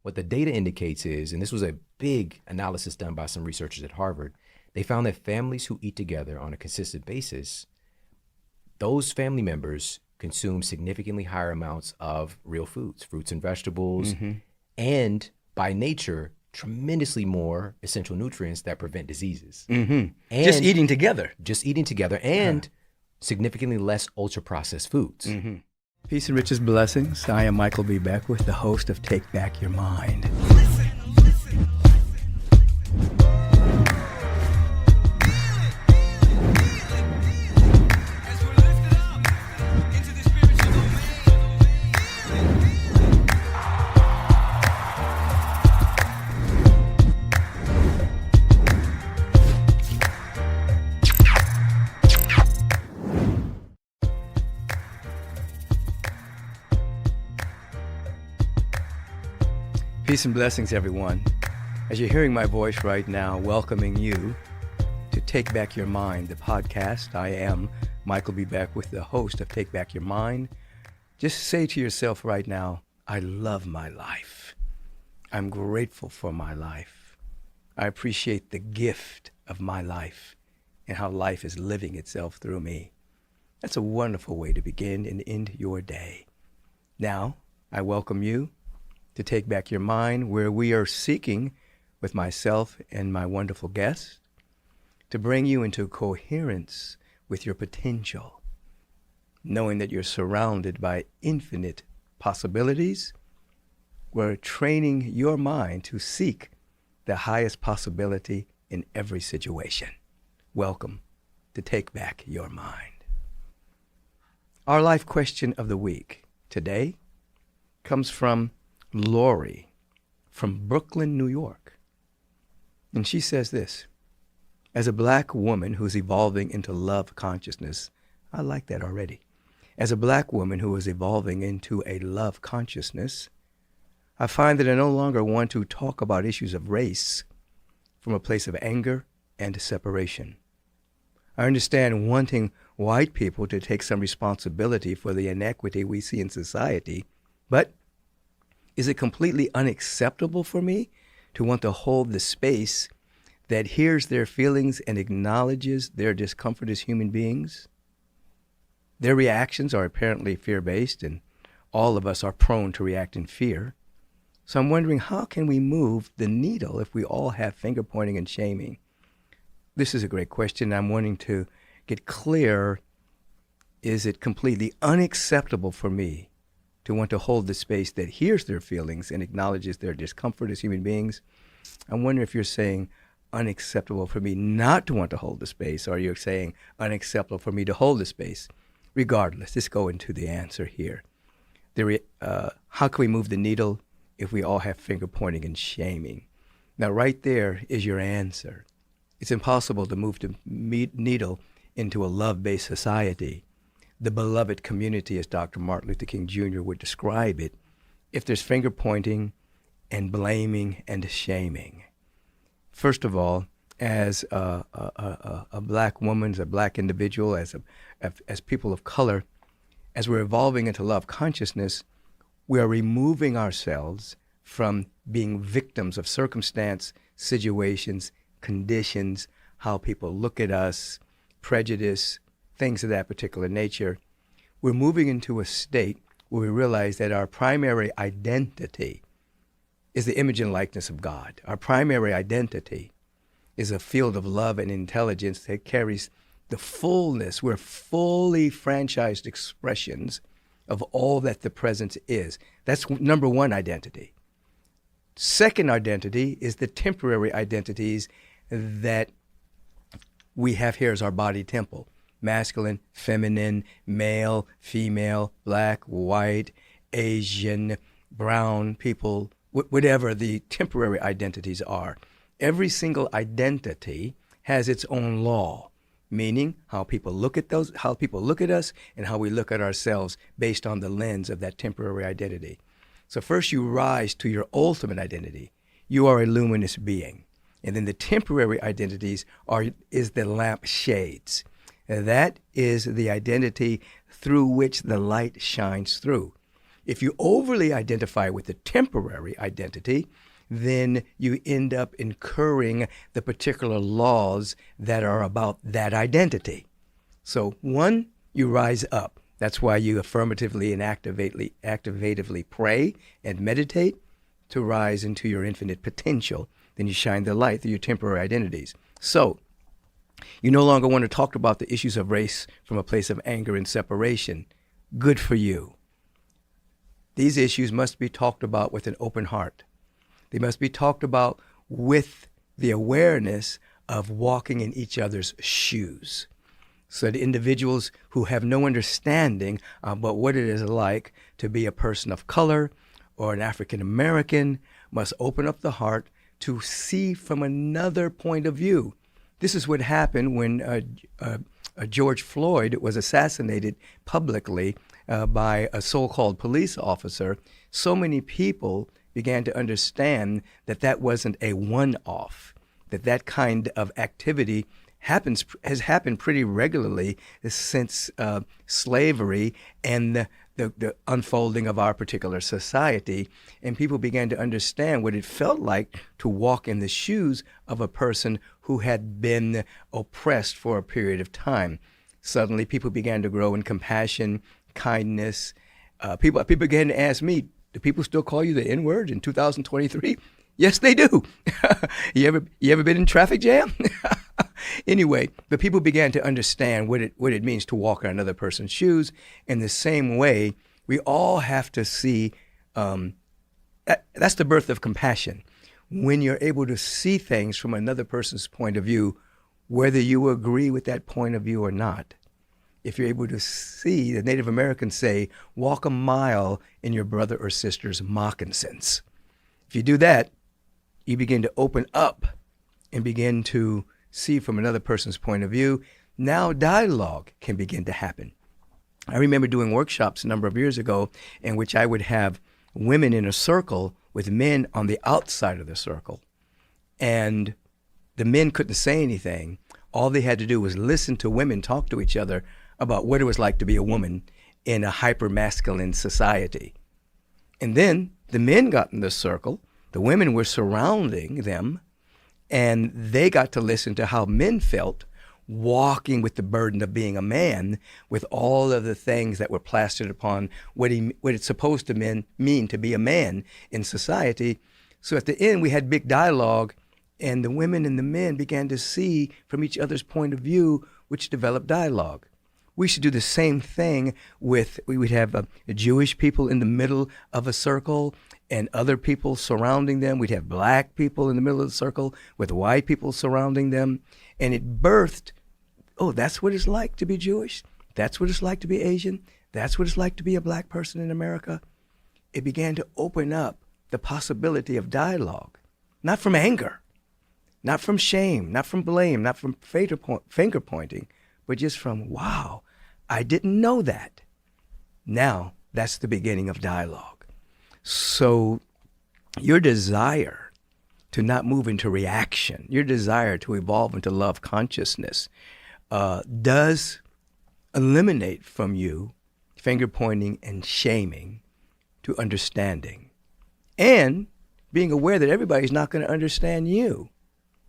what the data indicates is, and this was a big analysis done by some researchers at Harvard, they found that families who eat together on a consistent basis, those family members consume significantly higher amounts of real foods, fruits and vegetables, and by nature, tremendously more essential nutrients that prevent diseases. And Just eating together. And significantly less ultra-processed foods. Peace and riches blessings. I am Michael B. Beckwith, the host of Take Back Your Mind. Peace and blessings, everyone. As you're hearing my voice right now, welcoming you to Take Back Your Mind, the podcast. I am Michael B. Beckwith, the host of Take Back Your Mind. Just say to yourself right now, I love my life. I'm grateful for my life. I appreciate the gift of my life and how life is living itself through me. That's a wonderful way to begin and end your day. Now, I welcome you to Take Back Your Mind, where we are seeking, with myself and my wonderful guests, to bring you into coherence with your potential, knowing that you're surrounded by infinite possibilities. We're training your mind to seek the highest possibility in every situation. Welcome to Take Back Your Mind. Our life question of the week today comes from Lori from Brooklyn, New York. And she says this: as a black woman who's evolving into love consciousness, I like that already. As a black woman who is evolving into a love consciousness, I find that I no longer want to talk about issues of race from a place of anger and separation. I understand wanting white people to take some responsibility for the inequity we see in society, but is it completely unacceptable for me to want to hold the space that hears their feelings and acknowledges their discomfort as human beings? Their reactions are apparently fear-based, and all of us are prone to react in fear. So I'm wondering, how can we move the needle if we all have finger-pointing and shaming? This is a great question. I'm wanting to get clear. Is it completely unacceptable for me to want to hold the space that hears their feelings and acknowledges their discomfort as human beings? I wonder if you're saying unacceptable for me not to want to hold the space, or you're saying unacceptable for me to hold the space. Regardless, let's go into the answer here. How can we move the needle if we all have finger pointing and shaming? Now, right there is your answer. It's impossible to move the needle into a love-based society, the beloved community, as Dr. Martin Luther King Jr. would describe it, if there's finger pointing and blaming and shaming. First of all, as a black woman, as a black individual, as people of color, as we're evolving into love consciousness, we are removing ourselves from being victims of circumstance, situations, conditions, how people look at us, prejudice, things of that particular nature. We're moving into a state where we realize that our primary identity is the image and likeness of God. Our primary identity is a field of love and intelligence that carries the fullness. We're fully franchised expressions of all that the presence is. That's number one identity. Second identity is the temporary identities that we have here as our body temple. Masculine, feminine, male, female, black, white, Asian, brown people, whatever the temporary identities are. Every single identity has its own law, meaning how people look at us, and how we look at ourselves based on the lens of that temporary identity. So first you rise to your ultimate identity. You are a luminous being. And then the temporary identities is the lamp shades. And that is the identity through which the light shines through. If you overly identify with the temporary identity, then you end up incurring the particular laws that are about that identity. So one, you rise up. That's why you affirmatively and activatively pray and meditate to rise into your infinite potential. Then you shine the light through your temporary identities. So you no longer want to talk about the issues of race from a place of anger and separation. Good for you. These issues must be talked about with an open heart. They must be talked about with the awareness of walking in each other's shoes. So the individuals who have no understanding about what it is like to be a person of color or an African American must open up the heart to see from another point of view. This is what happened when George Floyd was assassinated publicly by a so-called police officer. So many people began to understand that that wasn't a one-off, that that kind of activity has happened pretty regularly since slavery and the unfolding of our particular society. And people began to understand what it felt like to walk in the shoes of a person who had been oppressed for a period of time. Suddenly, people began to grow in compassion, kindness. People began to ask me, do people still call you the N-word in 2023? Yes, they do. You ever been in traffic jam? Anyway, but people began to understand what it means to walk in another person's shoes. In the same way, we all have to see that's the birth of compassion. When you're able to see things from another person's point of view, whether you agree with that point of view or not. If you're able to see, the Native Americans say, walk a mile in your brother or sister's moccasins. If you do that, you begin to open up and begin to see from another person's point of view. Now dialogue can begin to happen. I remember doing workshops a number of years ago in which I would have women in a circle with men on the outside of the circle. And the men couldn't say anything. All they had to do was listen to women talk to each other about what it was like to be a woman in a hyper-masculine society. And then the men got in the circle. The women were surrounding them, and they got to listen to how men felt walking with the burden of being a man, with all of the things that were plastered upon what it's supposed to mean to be a man in society. So at the end, we had big dialogue, and the women and the men began to see from each other's point of view, which developed dialogue. We should do the same thing we would have Jewish people in the middle of a circle and other people surrounding them. We'd have black people in the middle of the circle with white people surrounding them. And it birthed, oh, that's what it's like to be Jewish. That's what it's like to be Asian. That's what it's like to be a black person in America. It began to open up the possibility of dialogue, not from anger, not from shame, not from blame, not from finger pointing, but just from, wow, I didn't know that. Now, that's the beginning of dialogue. So your desire to not move into reaction, your desire to evolve into love consciousness does eliminate from you finger pointing and shaming to understanding and being aware that everybody's not going to understand you.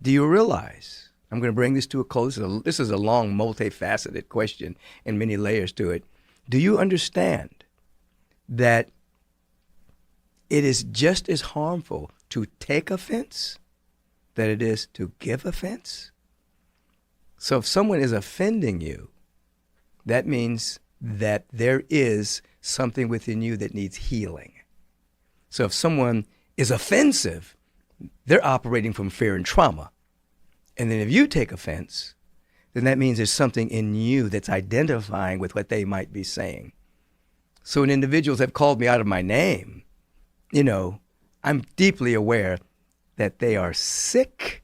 Do you realize? I'm going to bring this to a close. This is a long, multifaceted question and many layers to it. Do you understand that it is just as harmful to take offense than it is to give offense? So if someone is offending you, that means that there is something within you that needs healing. So if someone is offensive, they're operating from fear and trauma. And then if you take offense, then that means there's something in you that's identifying with what they might be saying. So when individuals have called me out of my name, I'm deeply aware that they are sick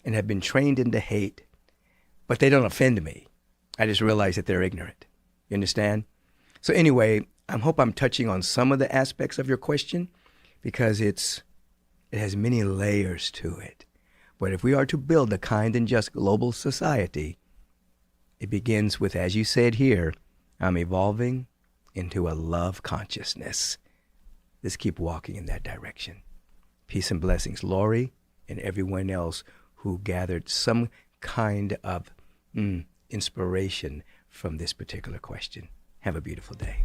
and have been trained into hate, but they don't offend me. I just realize that they're ignorant. You understand? So anyway, I hope I'm touching on some of the aspects of your question because it has many layers to it. But if we are to build a kind and just global society, it begins with, as you said here, I'm evolving into a love consciousness. let's keep walking in that direction. Peace and blessings, Lori, and everyone else who gathered some kind of inspiration from this particular question. Have a beautiful day.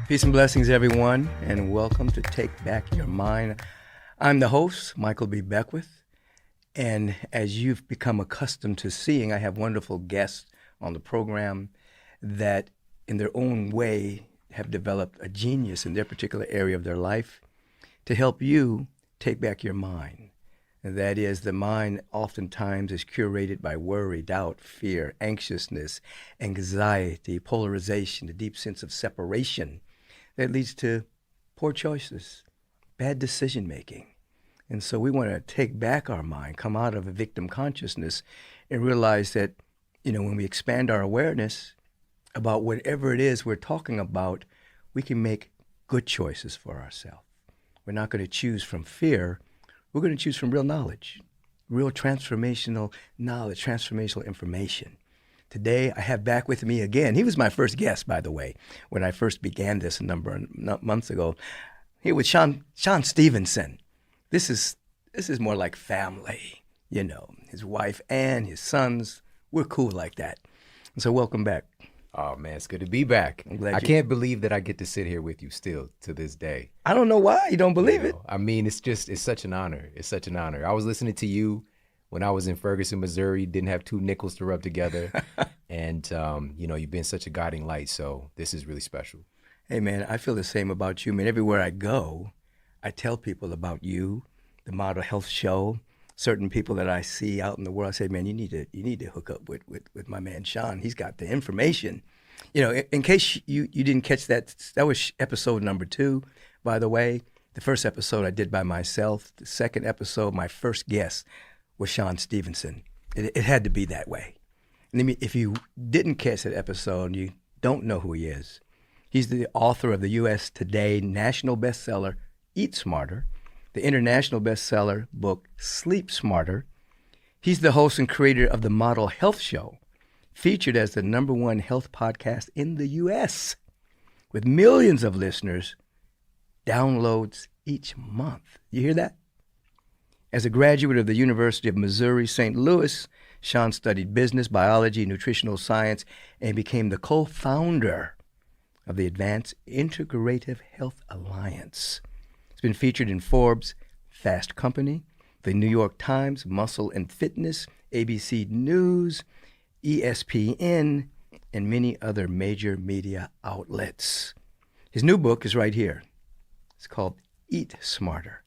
Peace and blessings, everyone, and welcome to Take Back Your Mind. I'm the host, Michael B. Beckwith, and as you've become accustomed to seeing, I have wonderful guests on the program that, in their own way, have developed a genius in their particular area of their life to help you take back your mind. And that is, the mind oftentimes is curated by worry, doubt, fear, anxiousness, anxiety, polarization, a deep sense of separation that leads to poor choices, bad decision making. And so we want to take back our mind, come out of a victim consciousness, and realize that, when we expand our awareness about whatever it is we're talking about, we can make good choices for ourselves. We're not going to choose from fear. We're going to choose from real knowledge, real transformational knowledge, transformational information. Today, I have back with me again. He was my first guest, by the way, when I first began this a number of months ago. Here with Shawn Stevenson. This is more like family, his wife and his sons. We're cool like that. And so welcome back. Oh, man, it's good to be back. I can't believe that I get to sit here with you still to this day. I don't know why you don't believe it. I mean, it's such an honor. It's such an honor. I was listening to you when I was in Ferguson, Missouri, didn't have two nickels to rub together. And, you've been such a guiding light. So this is really special. Hey, man, I feel the same about you, man. Everywhere I go, I tell people about you, the Model Health Show. Certain people that I see out in the world, I say, man, you need to hook up with my man Shawn. He's got the information. In case you didn't catch that was episode number 2, by the way. The first episode I did by myself. The second episode, my first guest was Shawn Stevenson. It had to be that way. And if you didn't catch that episode, you don't know who he is. He's the author of the U.S. Today national bestseller, Eat Smarter, the international bestseller book, Sleep Smarter. He's the host and creator of the Model Health Show, featured as the #1 health podcast in the U.S., with millions of listeners, downloads each month. You hear that? As a graduate of the University of Missouri, St. Louis, Shawn studied business, biology, nutritional science, and became the co-founder of the Advanced Integrative Health Alliance. It's been featured in Forbes, Fast Company, the New York Times, Muscle and Fitness, ABC News, ESPN, and many other major media outlets. His new book is right here. It's called Eat Smarter,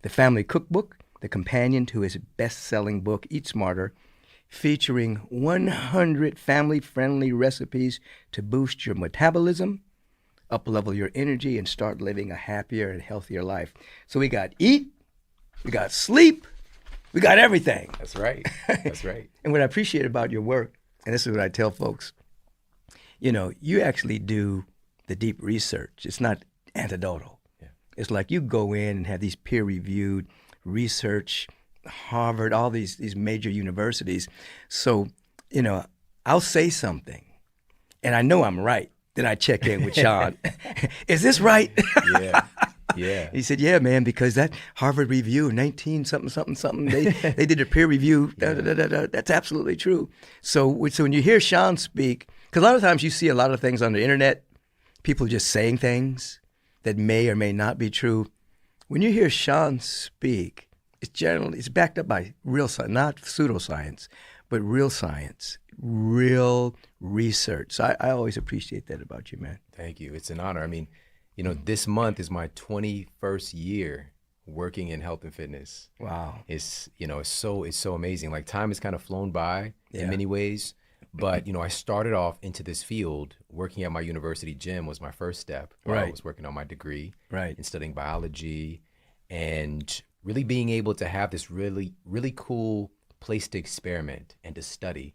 the family cookbook, the companion to his best-selling book, Eat Smarter, featuring 100 family-friendly recipes to boost your metabolism, up-level your energy, and start living a happier and healthier life. So we got eat, we got sleep, we got everything. That's right. That's right. And what I appreciate about your work, and this is what I tell folks, you actually do the deep research. It's not anecdotal. Yeah. It's like you go in and have these peer-reviewed research, Harvard, all these major universities. So, I'll say something, and I know I'm right. Then I check in with Shawn. Is this right? Yeah. He said, yeah, man, because that Harvard review, 19 something, they did a peer review. That's absolutely true. So when you hear Shawn speak, because a lot of times you see a lot of things on the internet, people just saying things that may or may not be true. When you hear Shawn speak, it's backed up by real science, not pseudoscience, but real science, real research. So I always appreciate that about you, man. Thank you. It's an honor. I mean, this month is my 21st year working in health and fitness. Wow. It's so amazing. Like, time has kind of flown by in many ways. But, I started off into this field. Working at my university gym was my first step. While I was working on my degree. Right. And studying biology, and really being able to have this really, really cool place to experiment and to study.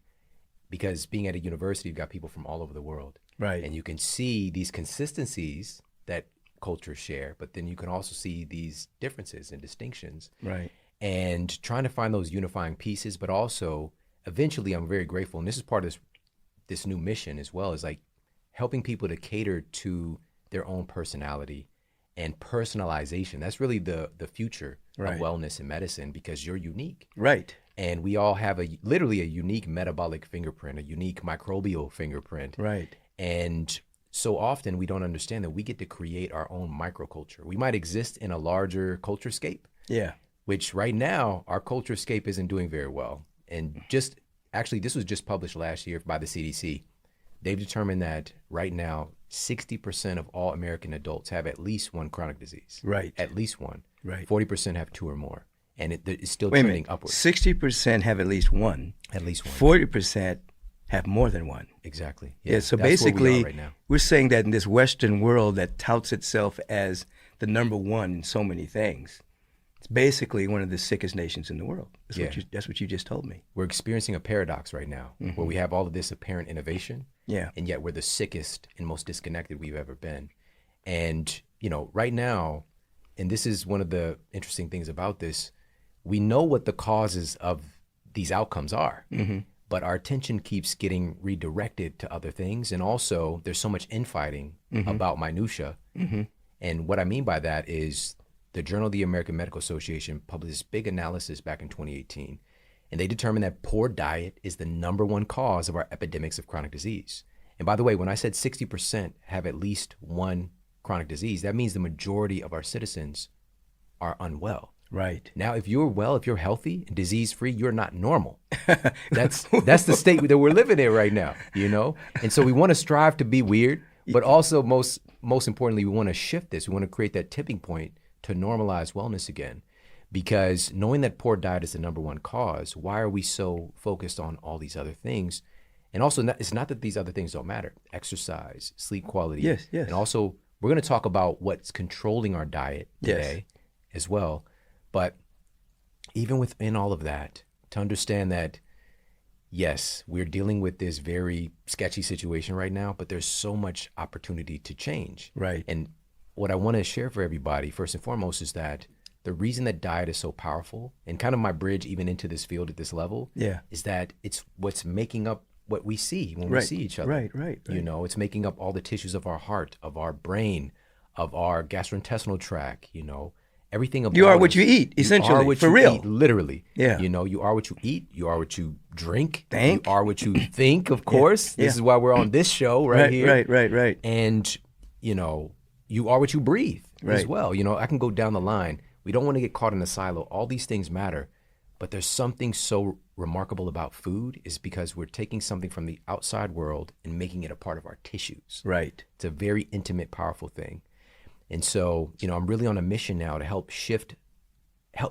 Because being at a university, you've got people from all over the world. Right. And you can see these consistencies that cultures share, but then you can also see these differences and distinctions. Right. And trying to find those unifying pieces, but also eventually I'm very grateful, and this is part of this this new mission as well is like helping people to cater to their own personality and personalization. That's really the future Right. of wellness and medicine, because you're unique. Right. And we all have literally a unique metabolic fingerprint, a unique microbial fingerprint. Right. And so often we don't understand that we get to create our own microculture. We might exist in a larger culture scape, Yeah. which right now our culture scape isn't doing very well. And just actually, this was just published last year by the CDC. They've determined that right now, 60% of all American adults have at least one chronic disease. Right. At least one. Right. 40% have two or more. And it's still Wait a trending minute. upwards. 60% have at least one. At least one. 40% have more than one. Exactly. Yeah, so that's where we basically, are right now. we're saying that in this Western world that touts itself as the number one in so many things, it's basically one of the sickest nations in the world. That's what you just told me. We're experiencing a paradox right now where we have all of this apparent innovation, Yeah. and yet we're the sickest and most disconnected we've ever been. And, right now, and this is one of the interesting things about this, we know what the causes of these outcomes are, but our attention keeps getting redirected to other things. And also, there's so much infighting about minutia. And what I mean by that is the Journal of the American Medical Association published this big analysis back in 2018, and they determined that poor diet is the number one cause of our epidemics of chronic disease. And by the way, when I said 60% have at least one chronic disease, that means the majority of our citizens are unwell. Right. Now, if you're well, if you're healthy and disease-free, you're not normal. That's the state that we're living in right now, And so we want to strive to be weird, but also most importantly, we want to shift this. We want to create that tipping point to normalize wellness again. Because knowing that poor diet is the number one cause, why are we so focused on all these other things? And also, it's not that these other things don't matter. Exercise, sleep quality. Yes. And also, we're going to talk about what's controlling our diet today as well. But even within all of that, to understand that, yes, we're dealing with this very sketchy situation right now, but there's so much opportunity to change. Right. And what I want to share for everybody, first and foremost, is that the reason that diet is so powerful, and kind of my bridge even into this field at this level, is that it's what's making up what we see when we see each other. Right. It's making up all the tissues of our heart, of our brain, of our gastrointestinal tract, everything about You are what you eat, essentially, you are what for you real. eat, literally. Yeah. You are what you eat, you are what you drink, Think. you are what you think, of course. This is why we're on this show right here. Right. And, you are what you breathe as Right. well. I can go down the line. We don't want to get caught in a silo. All these things matter, but there's something so remarkable about food is because we're taking something from the outside world and making it a part of our tissues. Right. It's a very intimate, powerful thing. And so, I'm really on a mission now to help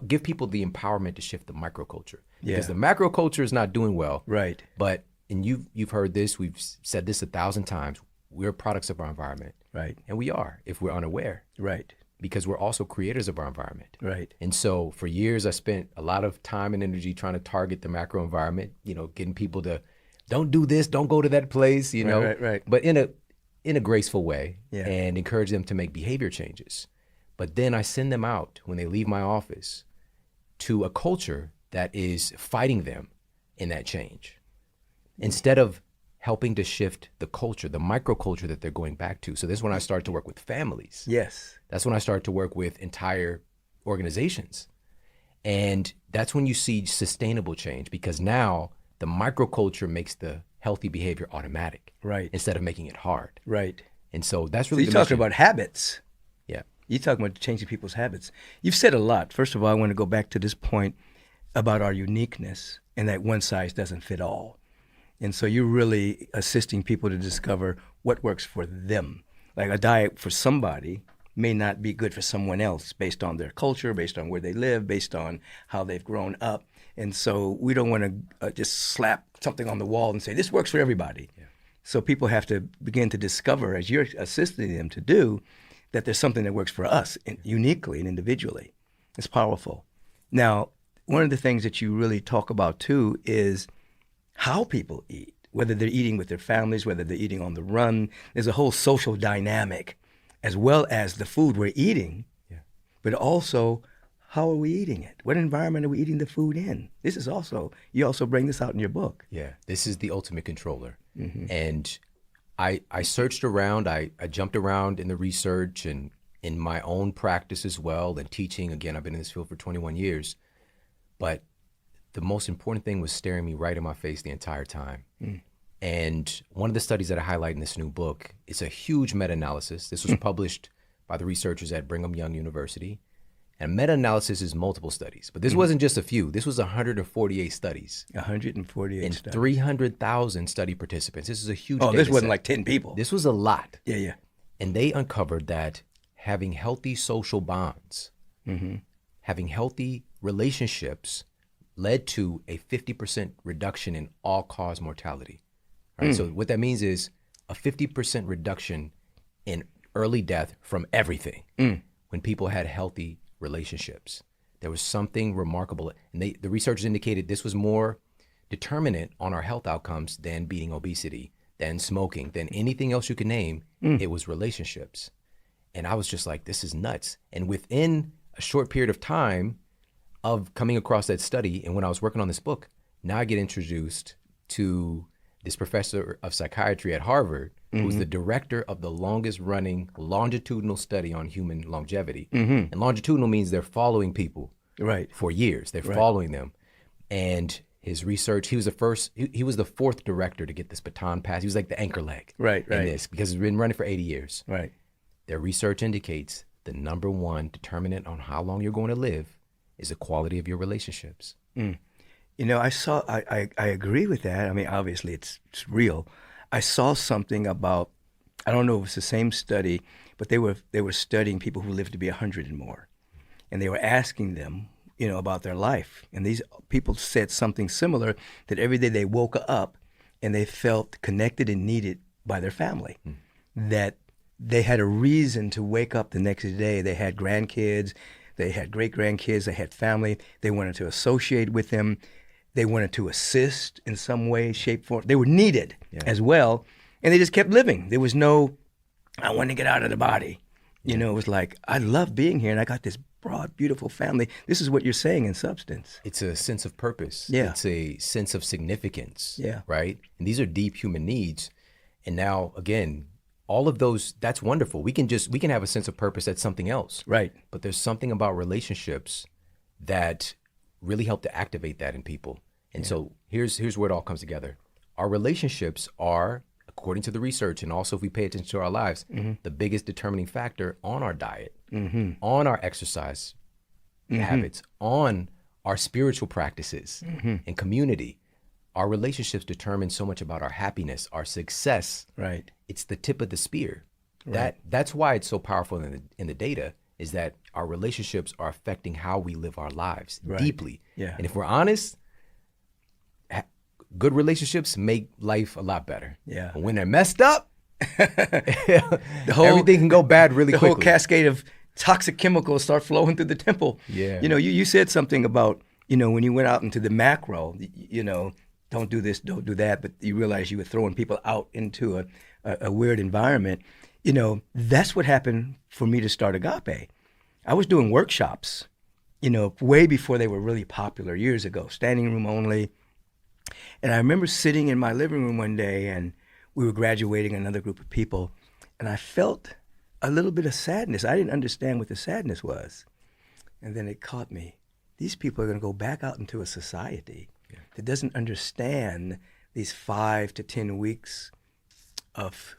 give people the empowerment to shift the microculture. Because the macroculture is not doing well. Right. But, and you've heard this, we've said this 1,000 times, we're products of our environment. Right. And we are, if we're unaware. Right. Because we're also creators of our environment. Right. And so for years, I spent a lot of time and energy trying to target the macro environment, getting people to don't do this, don't go to that place, Right. But in a graceful way, Yeah. and encourage them to make behavior changes. But then I send them out when they leave my office to a culture that is fighting them in that change. Instead of helping to shift the culture, the microculture that they're going back to. So this is when I started to work with families. Yes. That's when I started to work with entire organizations. And that's when you see sustainable change, because now the microculture makes the healthy behavior automatic. Right. Instead of making it hard. Right. And so that's So really you're the talking mission. about habits. Yeah. You're talking about changing people's habits. You've said a lot. First of all, I want to go back to this point about our uniqueness and that one size doesn't fit all. And so you're really assisting people to discover what works for them. Like a diet for somebody may not be good for someone else based on their culture, based on where they live, based on how they've grown up. And so we don't want to just slap something on the wall and say, this works for everybody. Yeah. So people have to begin to discover, as you're assisting them to do, that there's something that works for us uniquely and individually. It's powerful. Now, one of the things that you really talk about too is how people eat, whether they're eating with their families, whether they're eating on the run. There's a whole social dynamic, as well as the food we're eating, but also how are we eating it? What environment are we eating the food in? This is also, you also bring this out in your book. Yeah, this is the ultimate controller. And I searched around, I jumped around in the research and in my own practice as well, and teaching. Again, I've been in this field for 21 years. But the most important thing was staring me right in my face the entire time. And one of the studies that I highlight in this new book, it's a huge meta-analysis. This was published by the researchers at Brigham Young University. And meta-analysis is multiple studies, but this wasn't just a few. This was 148 studies. 148 and studies. 300,000 study participants. This is a huge Oh, data this wasn't set. like 10 people. This was a lot. Yeah. And they uncovered that having healthy social bonds, having healthy relationships led to a 50% reduction in all-cause mortality. Right? So what that means is a 50% reduction in early death from everything when people had healthy relationships. There was something remarkable. And the researchers indicated this was more determinant on our health outcomes than beating obesity, than smoking, than anything else you could name. It was relationships. And I was just like, this is nuts. And within a short period of time of coming across that study, and when I was working on this book, now I get introduced to this professor of psychiatry at Harvard, who's the director of the longest running longitudinal study on human longevity. And longitudinal means they're following people for years. They're following them. And his research, he was the fourth director to get this baton passed. He was like the anchor leg in this, because it's been running for 80 years. Their research indicates the number one determinant on how long you're going to live is the quality of your relationships. You know, I agree with that. I mean, obviously it's real. I saw something about, I don't know if it's the same study, but they were studying people who lived to be 100 and more. And they were asking them, you know, about their life. And these people said something similar, that every day they woke up and they felt connected and needed by their family. That they had a reason to wake up the next day. They had grandkids, they had great-grandkids, they had family. They wanted to associate with them. They wanted to assist in some way, shape, form. They were needed as well. And they just kept living. There was no, I want to get out of the body. You know, it was like, I love being here and I got this broad, beautiful family. This is what you're saying in substance. It's a sense of purpose. Yeah. It's a sense of significance. Yeah. Right? And these are deep human needs. And now, again, all of those, that's wonderful. We can have a sense of purpose. That's something else. Right. But there's something about relationships that really help to activate that in people. And so here's where it all comes together. Our relationships are, according to the research, and also if we pay attention to our lives, the biggest determining factor on our diet, on our exercise habits, on our spiritual practices and community. Our relationships determine so much about our happiness, our success. Right. It's the tip of the spear. That's why it's so powerful in the data, is that our relationships are affecting how we live our lives deeply. Yeah. And if we're honest, good relationships make life a lot better. Yeah. But when they're messed up, everything can go bad really quickly. The whole cascade of toxic chemicals start flowing through the temple. Yeah. You know, you said something about, you know, when you went out into the macro, you know, don't do this, don't do that, but you realized you were throwing people out into a weird environment. You know, that's what happened for me to start Agape. I was doing workshops, you know, way before they were really popular years ago, standing room only. And I remember sitting in my living room one day and we were graduating another group of people and I felt a little bit of sadness. I didn't understand what the sadness was. And then it caught me. These people are going to go back out into a society that doesn't understand these 5 to 10 weeks of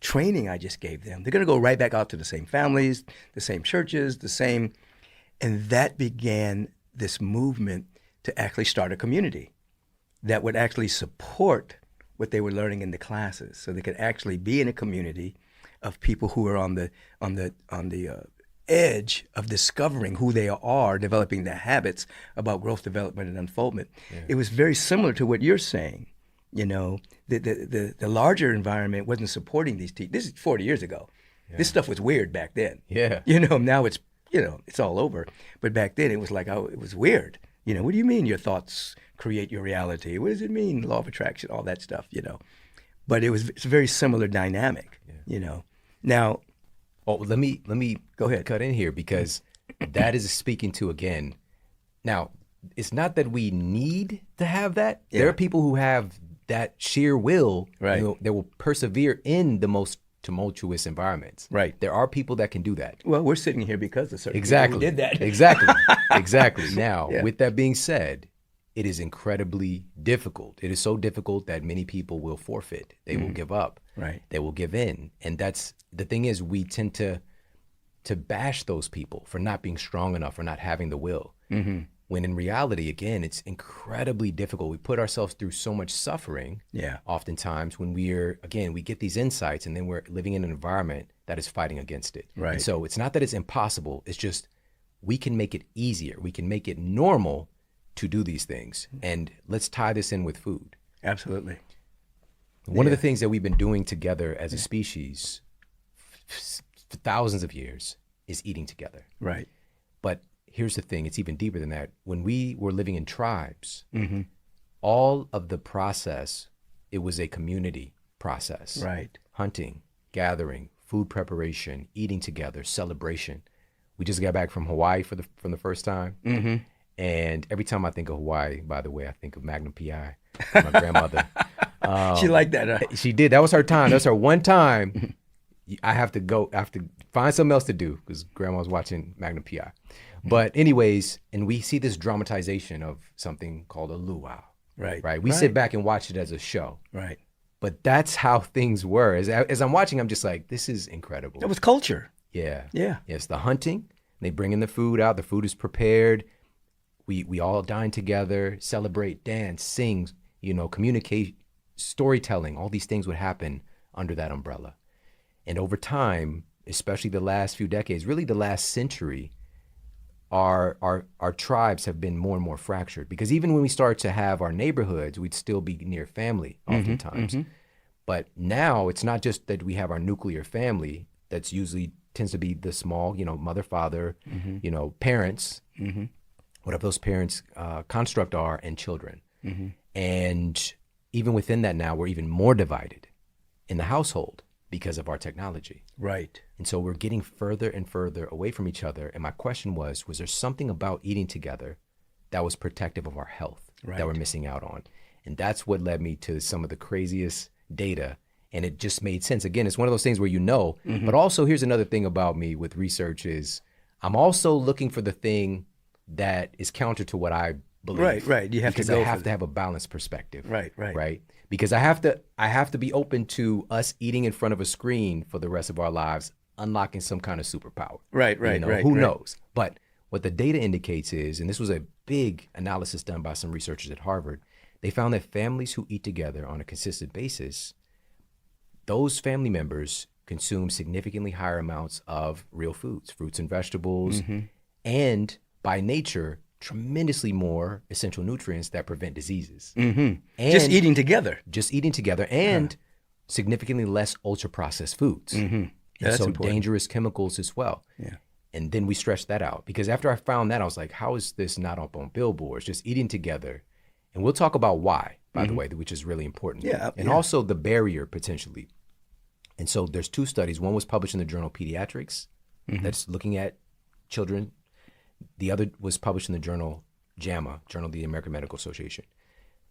training I just gave them. They're going to go right back out to the same families, the same churches, and that began this movement to actually start a community that would actually support what they were learning in the classes, so they could actually be in a community of people who are on the edge of discovering who they are, developing the habits about growth, development, and unfoldment. Yeah. It was very similar to what you're saying. You know, the larger environment wasn't supporting these teachers. This is 40 years ago. Yeah. This stuff was weird back then. Yeah. You know, now it's, you know, it's all over. But back then it was like, oh, it was weird. You know, what do you mean your thoughts create your reality? What does it mean, law of attraction, all that stuff, you know? But it's a very similar dynamic, you know. Now, let me go ahead. Cut in here, because that is speaking to, again, now, it's not that we need to have that. Yeah. There are people who have that sheer will, Right. they will persevere in the most tumultuous environments. Right. There are people that can do that. Well, we're sitting here because of certain Exactly. people who did that. Exactly. Now, Yeah. with that being said, it is incredibly difficult. It is so difficult that many people will forfeit. They will give up. Right. They will give in. And that's the thing is, we tend to bash those people for not being strong enough or not having the will. When in reality, again, it's incredibly difficult. We put ourselves through so much suffering. Yeah. Oftentimes when we get these insights and then we're living in an environment that is fighting against it. Right. And so it's not that it's impossible. It's just we can make it easier. We can make it normal to do these things. And let's tie this in with food. Absolutely. One of the things that we've been doing together as a species for thousands of years is eating together. Right. But here's the thing, it's even deeper than that. When we were living in tribes, all of the process, it was a community process. Right. Hunting, gathering, food preparation, eating together, celebration. We just got back from Hawaii from the first time. And every time I think of Hawaii, by the way, I think of Magnum PI, my grandmother. She liked that, huh? She did. That was her time. That was her one time. I have to find something else to do because grandma was watching Magnum PI. But anyways, and we see this dramatization of something called a luau. Right. We sit back and watch it as a show. Right. But that's how things were. As I'm watching, I'm just like, this is incredible. That was culture. Yeah. Yeah. It's the hunting. They bring in the food out. The food is prepared. We all dine together, celebrate, dance, sing, communicate, storytelling. All these things would happen under that umbrella. And over time, especially the last few decades, really the last century, our tribes have been more and more fractured. Because even when we start to have our neighborhoods, we'd still be near family oftentimes. But now it's not just that we have our nuclear family that's usually tends to be the small, mother, father, parents, whatever those parents construct are, and children. And even within that now, we're even more divided in the household because of our technology. Right. And so we're getting further and further away from each other. And my question was there something about eating together that was protective of our health that we're missing out on? And that's what led me to some of the craziest data. And it just made sense. Again, it's one of those things where but also here's another thing about me with research is I'm also looking for the thing that is counter to what I believe. Right. You have because to go I have to have a balanced perspective. Right. Because I have to be open to us eating in front of a screen for the rest of our lives, unlocking some kind of superpower. Right. Who knows? But what the data indicates is, and this was a big analysis done by some researchers at Harvard, they found that families who eat together on a consistent basis, those family members consume significantly higher amounts of real foods, fruits and vegetables, and by nature, tremendously more essential nutrients that prevent diseases. And Just eating together. And significantly less ultra-processed foods. And That's so important. dangerous chemicals as well. Yeah. And then we stretched that out because after I found that, I was like, how is this not up on billboards? Just eating together. And we'll talk about why, by the way, which is really important. And also the barrier potentially. And so there's two studies. One was published in the journal Pediatrics that's looking at children. The other was published in the journal JAMA, Journal of the American Medical Association.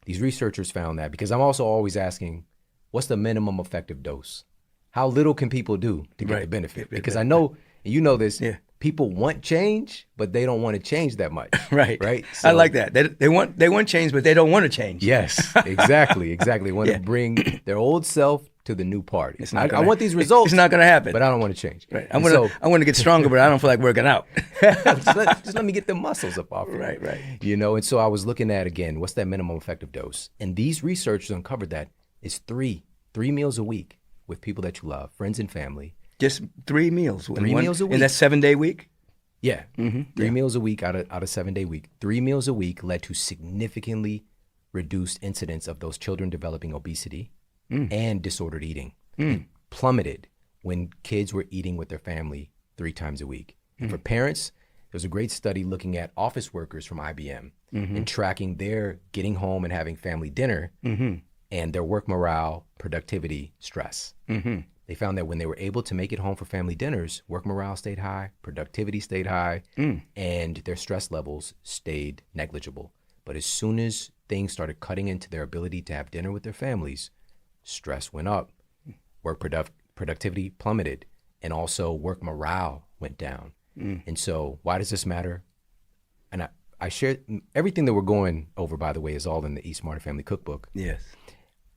These researchers found that because I'm also always asking, what's the minimum effective dose? How little can people do to get the benefit? Because I know, and you know this, people want change, but they don't want to change that much. Right. So, I like that. They want change, but they don't want to change. Yes, exactly. They want to bring their old self to the new party. I want these results. It's not going to happen. But I don't want to change. Right. I want to get stronger, but I don't feel like working out. just let me get the muscles up off. Right. And so I was looking at, again, what's that minimum effective dose? And these researchers uncovered that it's three meals a week with people that you love, friends and family. Just 3 meals. 3 meals a week. In that 7-day week? Yeah. 3 meals a week out of a 7-day week. 3 meals a week led to significantly reduced incidence of those children developing obesity and disordered eating. It plummeted when kids were eating with their family 3 times a week. And for parents, there was a great study looking at office workers from IBM and tracking their getting home and having family dinner and their work morale, productivity, stress. They found that when they were able to make it home for family dinners, work morale stayed high, productivity stayed high, and their stress levels stayed negligible. But as soon as things started cutting into their ability to have dinner with their families, stress went up, work productivity plummeted, and also work morale went down. And so why does this matter? And I shared everything that we're going over, by the way, is all in the Eat Smarter Family Cookbook. Yes.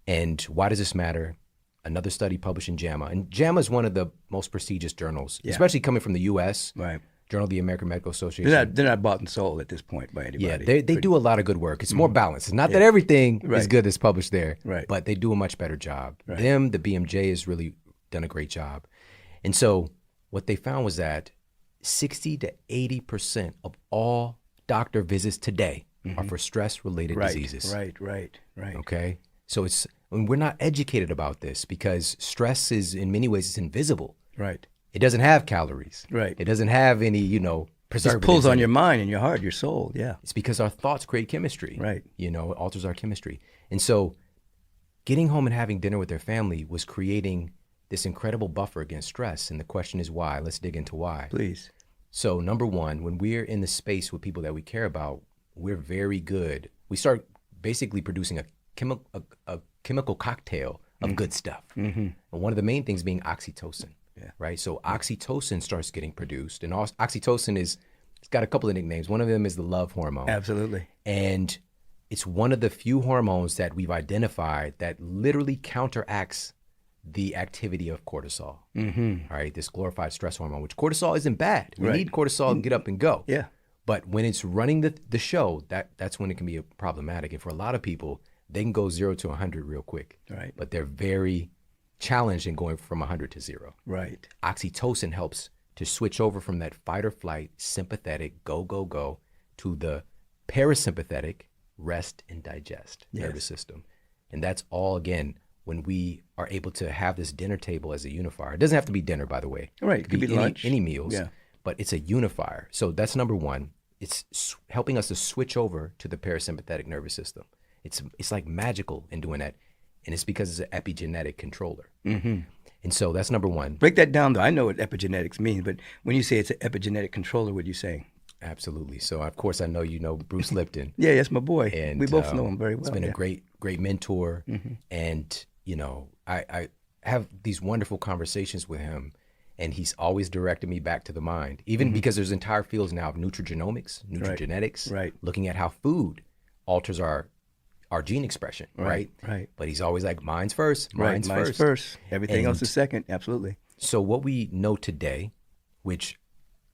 And why does this matter? Another study published in JAMA. And JAMA is one of the most prestigious journals, especially coming from the U.S. Right. Journal of the American Medical Association. They're not bought and sold at this point by anybody. Yeah, they do a lot of good work. It's more balanced. It's not that everything is good that's published there, but they do a much better job. Right. The BMJ, has really done a great job. And so what they found was that 60 to 80% of all doctor visits today are for stress-related diseases. Right. Okay? So we're not educated about this because stress is, in many ways, it's invisible. Right. It doesn't have calories. Right. It doesn't have any, preservatives. It pulls on your mind and your heart, your soul. Yeah. It's because our thoughts create chemistry. Right. It alters our chemistry. And so getting home and having dinner with their family was creating this incredible buffer against stress. And the question is why? Let's dig into why. Please. So number one, when we're in the space with people that we care about, we're very good. We start basically producing a chemical cocktail of good stuff. And one of the main things being oxytocin. Yeah. Right. So oxytocin starts getting produced, and oxytocin it's got a couple of nicknames. One of them is the love hormone. Absolutely. And it's one of the few hormones that we've identified that literally counteracts the activity of cortisol. All right. This glorified stress hormone, which cortisol isn't bad. We need cortisol to get up and go. Yeah. But when it's running the show, that's when it can be problematic. And for a lot of people, they can go 0 to 100 real quick. Right. But they're very challenged in going from 100 to 0. Right. Oxytocin helps to switch over from that fight or flight, sympathetic, go, to the parasympathetic, rest and digest nervous system. And that's all, again, when we are able to have this dinner table as a unifier. It doesn't have to be dinner, by the way. Right. It could be lunch. Any meals. Yeah. But it's a unifier. So that's number one. It's helping us to switch over to the parasympathetic nervous system. It's like magical in doing that. And it's because it's an epigenetic controller. And so that's number one. Break that down, though. I know what epigenetics means, but when you say it's an epigenetic controller, what are you saying? Absolutely. So, of course, I know you know Bruce Lipton. Yeah, that's my boy. And we both know him very well. He's been a great mentor. And, I have these wonderful conversations with him. And he's always directed me back to the mind, even because there's entire fields now of nutrigenomics, nutrigenetics, looking at how food alters our gene expression, right? But he's always like, mine's first, mine's first. Everything else is second, absolutely. So what we know today, which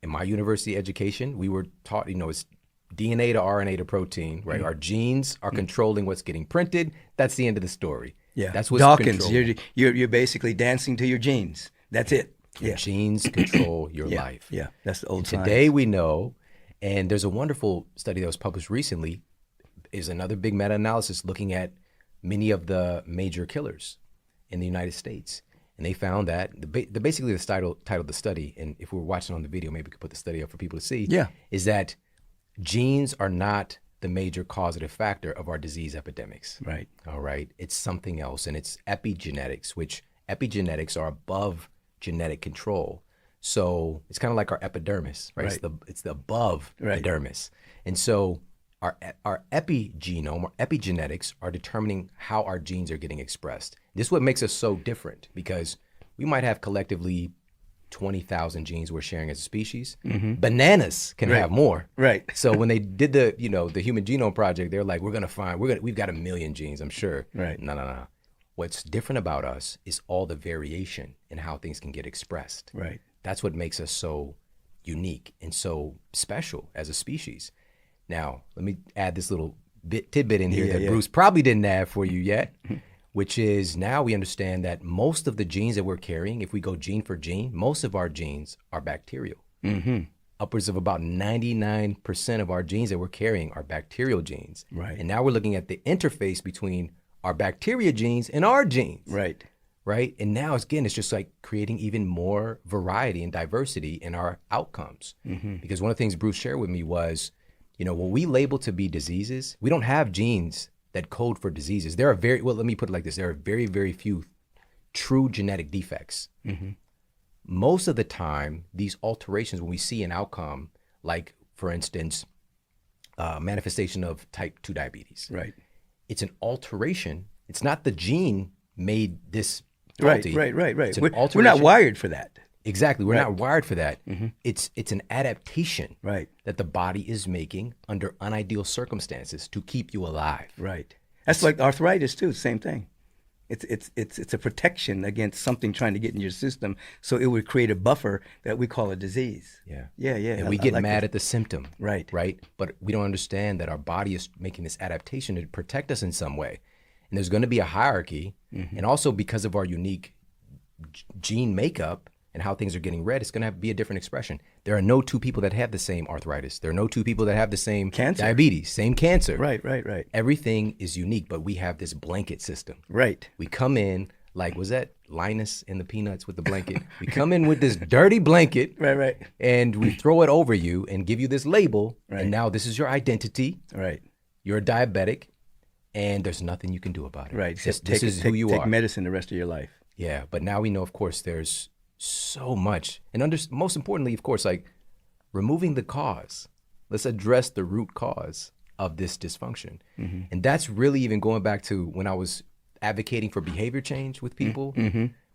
in my university education, we were taught, it's DNA to RNA to protein, right? Our genes are controlling what's getting printed. That's the end of the story. Yeah, that's what's Dawkins, controlling. you're basically dancing to your genes. That's it. Your genes control your life. Yeah, that's the old science. Today we know, and there's a wonderful study that was published recently, is another big meta-analysis looking at many of the major killers in the United States. And they found that basically the title of the study, and if we were watching on the video, maybe we could put the study up for people to see, is that genes are not the major causative factor of our disease epidemics. Right. All right. It's something else, and it's epigenetics, which epigenetics are above genetic control. So it's kind of like our epidermis, right? It's the above the dermis. And so our epigenome or epigenetics are determining how our genes are getting expressed. This is what makes us so different, because we might have collectively 20,000 genes we're sharing as a species. Bananas can have more. Right. So when they did the Human Genome Project, they're like, we've got 1 million genes, I'm sure. Right. No. What's different about us is all the variation in how things can get expressed. Right. That's what makes us so unique and so special as a species. Now, let me add this little tidbit in here that Bruce probably didn't add for you yet, which is now we understand that most of the genes that we're carrying, if we go gene for gene, most of our genes are bacterial. Upwards of about 99% of our genes that we're carrying are bacterial genes. Right. And now we're looking at the interface between our bacteria genes and our genes. Right. Right. And now, again, it's just like creating even more variety and diversity in our outcomes. Because one of the things Bruce shared with me was, what we label to be diseases, we don't have genes that code for diseases. There are let me put it like this. There are very, very few true genetic defects. Most of the time, these alterations, when we see an outcome, like, for instance, manifestation of type 2 diabetes. Right. it's an alteration. It's not the gene made this Right, faulty. right. It's an We're not alteration. wired for that. Exactly. We're Right. not wired for that. It's an adaptation Right, that the body is making under unideal circumstances to keep you alive. right. That's like arthritis too. Same thing. It's a protection against something trying to get in your system, so it would create a buffer that we call a disease. Yeah. Yeah. And we get mad at the symptom. Right. Right. But we don't understand that our body is making this adaptation to protect us in some way. And there's going to be a hierarchy. And also because of our unique gene makeup and how things are getting read, it's going to be a different expression. There are no two people that have the same arthritis. There are no two people that have the same Cancer. diabetes, same cancer. Right. Everything is unique, but we have this blanket system. Right. We come in like, was that Linus in the Peanuts with the blanket? We come in with this dirty blanket, Right. and we throw it over you and give you this label, Right. and now this is your identity. Right. You're a diabetic, and there's nothing you can do about it. Right. This is who you take are. medicine the rest of your life. Yeah, but now we know, of course, there's so much, and most importantly, of course, like removing the cause. Let's address the root cause of this dysfunction, and that's really even going back to when I was advocating for behavior change with people.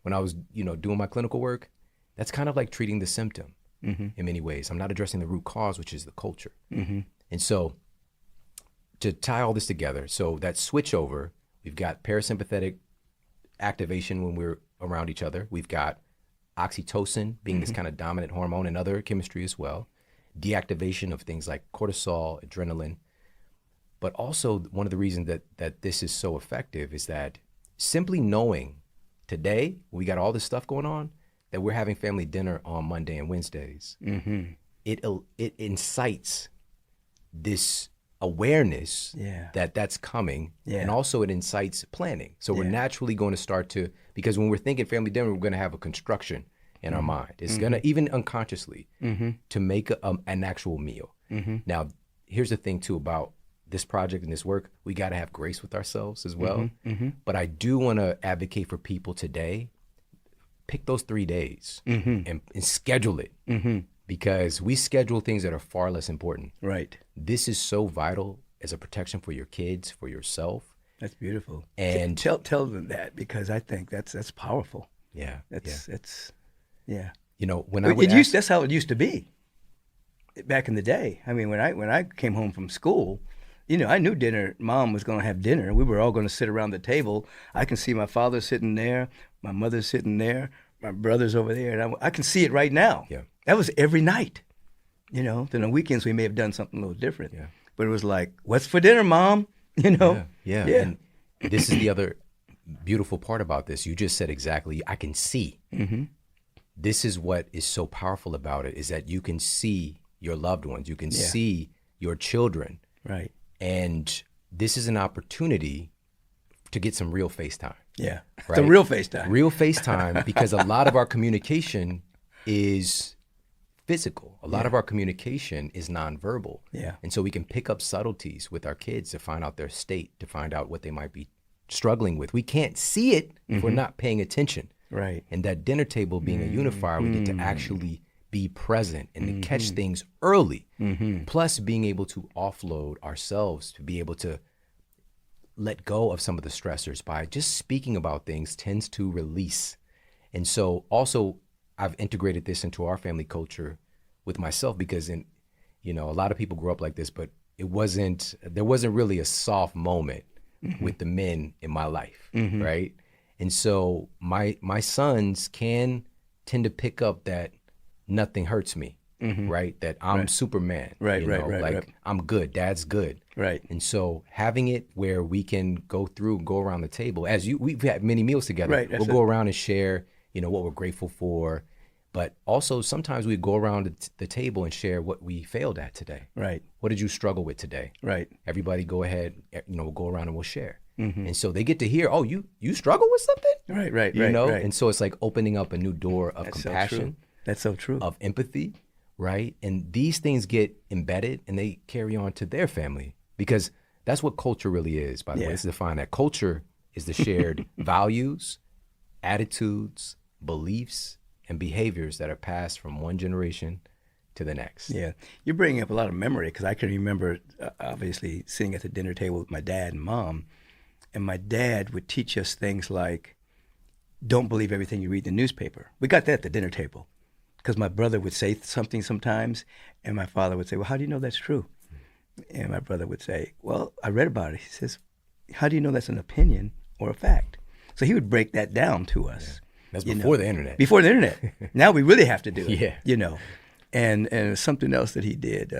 When I was, doing my clinical work, that's kind of like treating the symptom in many ways. I'm not addressing the root cause, which is the culture. And so, to tie all this together, so that switch over, we've got parasympathetic activation when we're around each other. We've got oxytocin being this kind of dominant hormone, and other chemistry as well. Deactivation of things like cortisol, adrenaline. But also one of the reasons that this is so effective is that simply knowing today, we got all this stuff going on, that we're having family dinner on Monday and Wednesdays, it incites this awareness that that's coming, and also it incites planning. So we're naturally going to start to, because when we're thinking family dinner, we're going to have a construction in our mind. It's going to, even unconsciously, to make an actual meal. Now, here's the thing too about this project and this work, we got to have grace with ourselves as well. But I do want to advocate for people today, pick those 3 days and schedule it, because we schedule things that are far less important. Right. This is so vital as a protection for your kids, for yourself. That's beautiful. And tell them that, because I think that's powerful. Yeah. That's yeah. When I would ask, that's how it used to be back in the day. I mean, when I came home from school, I knew Mom was going to have dinner. We were all going to sit around the table. I can see my father sitting there, my mother sitting there, my brother's over there, and I can see it right now. Yeah. That was every night. Then on weekends we may have done something a little different. Yeah. But it was like, what's for dinner, Mom? Yeah. And this is the other beautiful part about this. You just said exactly, I can see. This is what is so powerful about it, is that you can see your loved ones. You can see your children. Right. And this is an opportunity to get some real FaceTime. Yeah. Right? It's a real FaceTime. Real FaceTime, because a lot of our communication is physical. A lot of our communication is nonverbal. Yeah. And so we can pick up subtleties with our kids to find out their state, to find out what they might be struggling with. We can't see it if we're not paying attention. Right. And that dinner table being a unifier, we get to actually be present and to catch things early. Plus being able to offload ourselves, to be able to let go of some of the stressors by just speaking about things tends to release. And so also I've integrated this into our family culture with myself, because a lot of people grow up like this, but there wasn't really a soft moment with the men in my life, right? And so my sons can tend to pick up that nothing hurts me, right? That I'm Superman, Right. I'm good, Dad's good. Right. And so having it where we can go around the table, we've had many meals together. Right. We'll go around and share, what we're grateful for. But also sometimes we go around the table and share what we failed at today. Right. What did you struggle with today? Right. Everybody go ahead, we'll go around and we'll share. And so they get to hear, oh, you struggle with something? Right. And so it's like opening up a new door of compassion. That's so true. Of empathy, right? And these things get embedded and they carry on to their family, because that's what culture really is, by the way. Let's define that. Culture is the shared values, attitudes, beliefs, and behaviors that are passed from one generation to the next. Yeah. You're bringing up a lot of memory, because I can remember, obviously, sitting at the dinner table with my dad and Mom, And my dad would teach us things like, don't believe everything you read in the newspaper. We got that at the dinner table because my brother would say something sometimes, and my father would say, well, how do you know that's true? And my brother would say, well, I read about it. He says, how do you know that's an opinion or a fact? So he would break that down to us. Yeah. That's before the internet. Before the internet. Now we really have to do it. Yeah. You know. And something else that he did.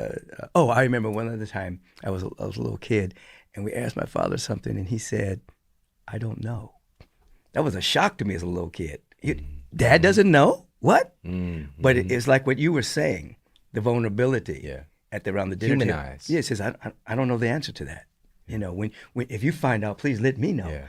I remember one other time I was a little kid, and we asked my father something, and he said, I don't know. That was a shock to me as a little kid. Dad doesn't know? What? Mm-hmm. But it's like what you were saying, the vulnerability around the dinner table. Humanized. Yeah, it says, I don't know the answer to that. You know, when if you find out, please let me know. Yeah.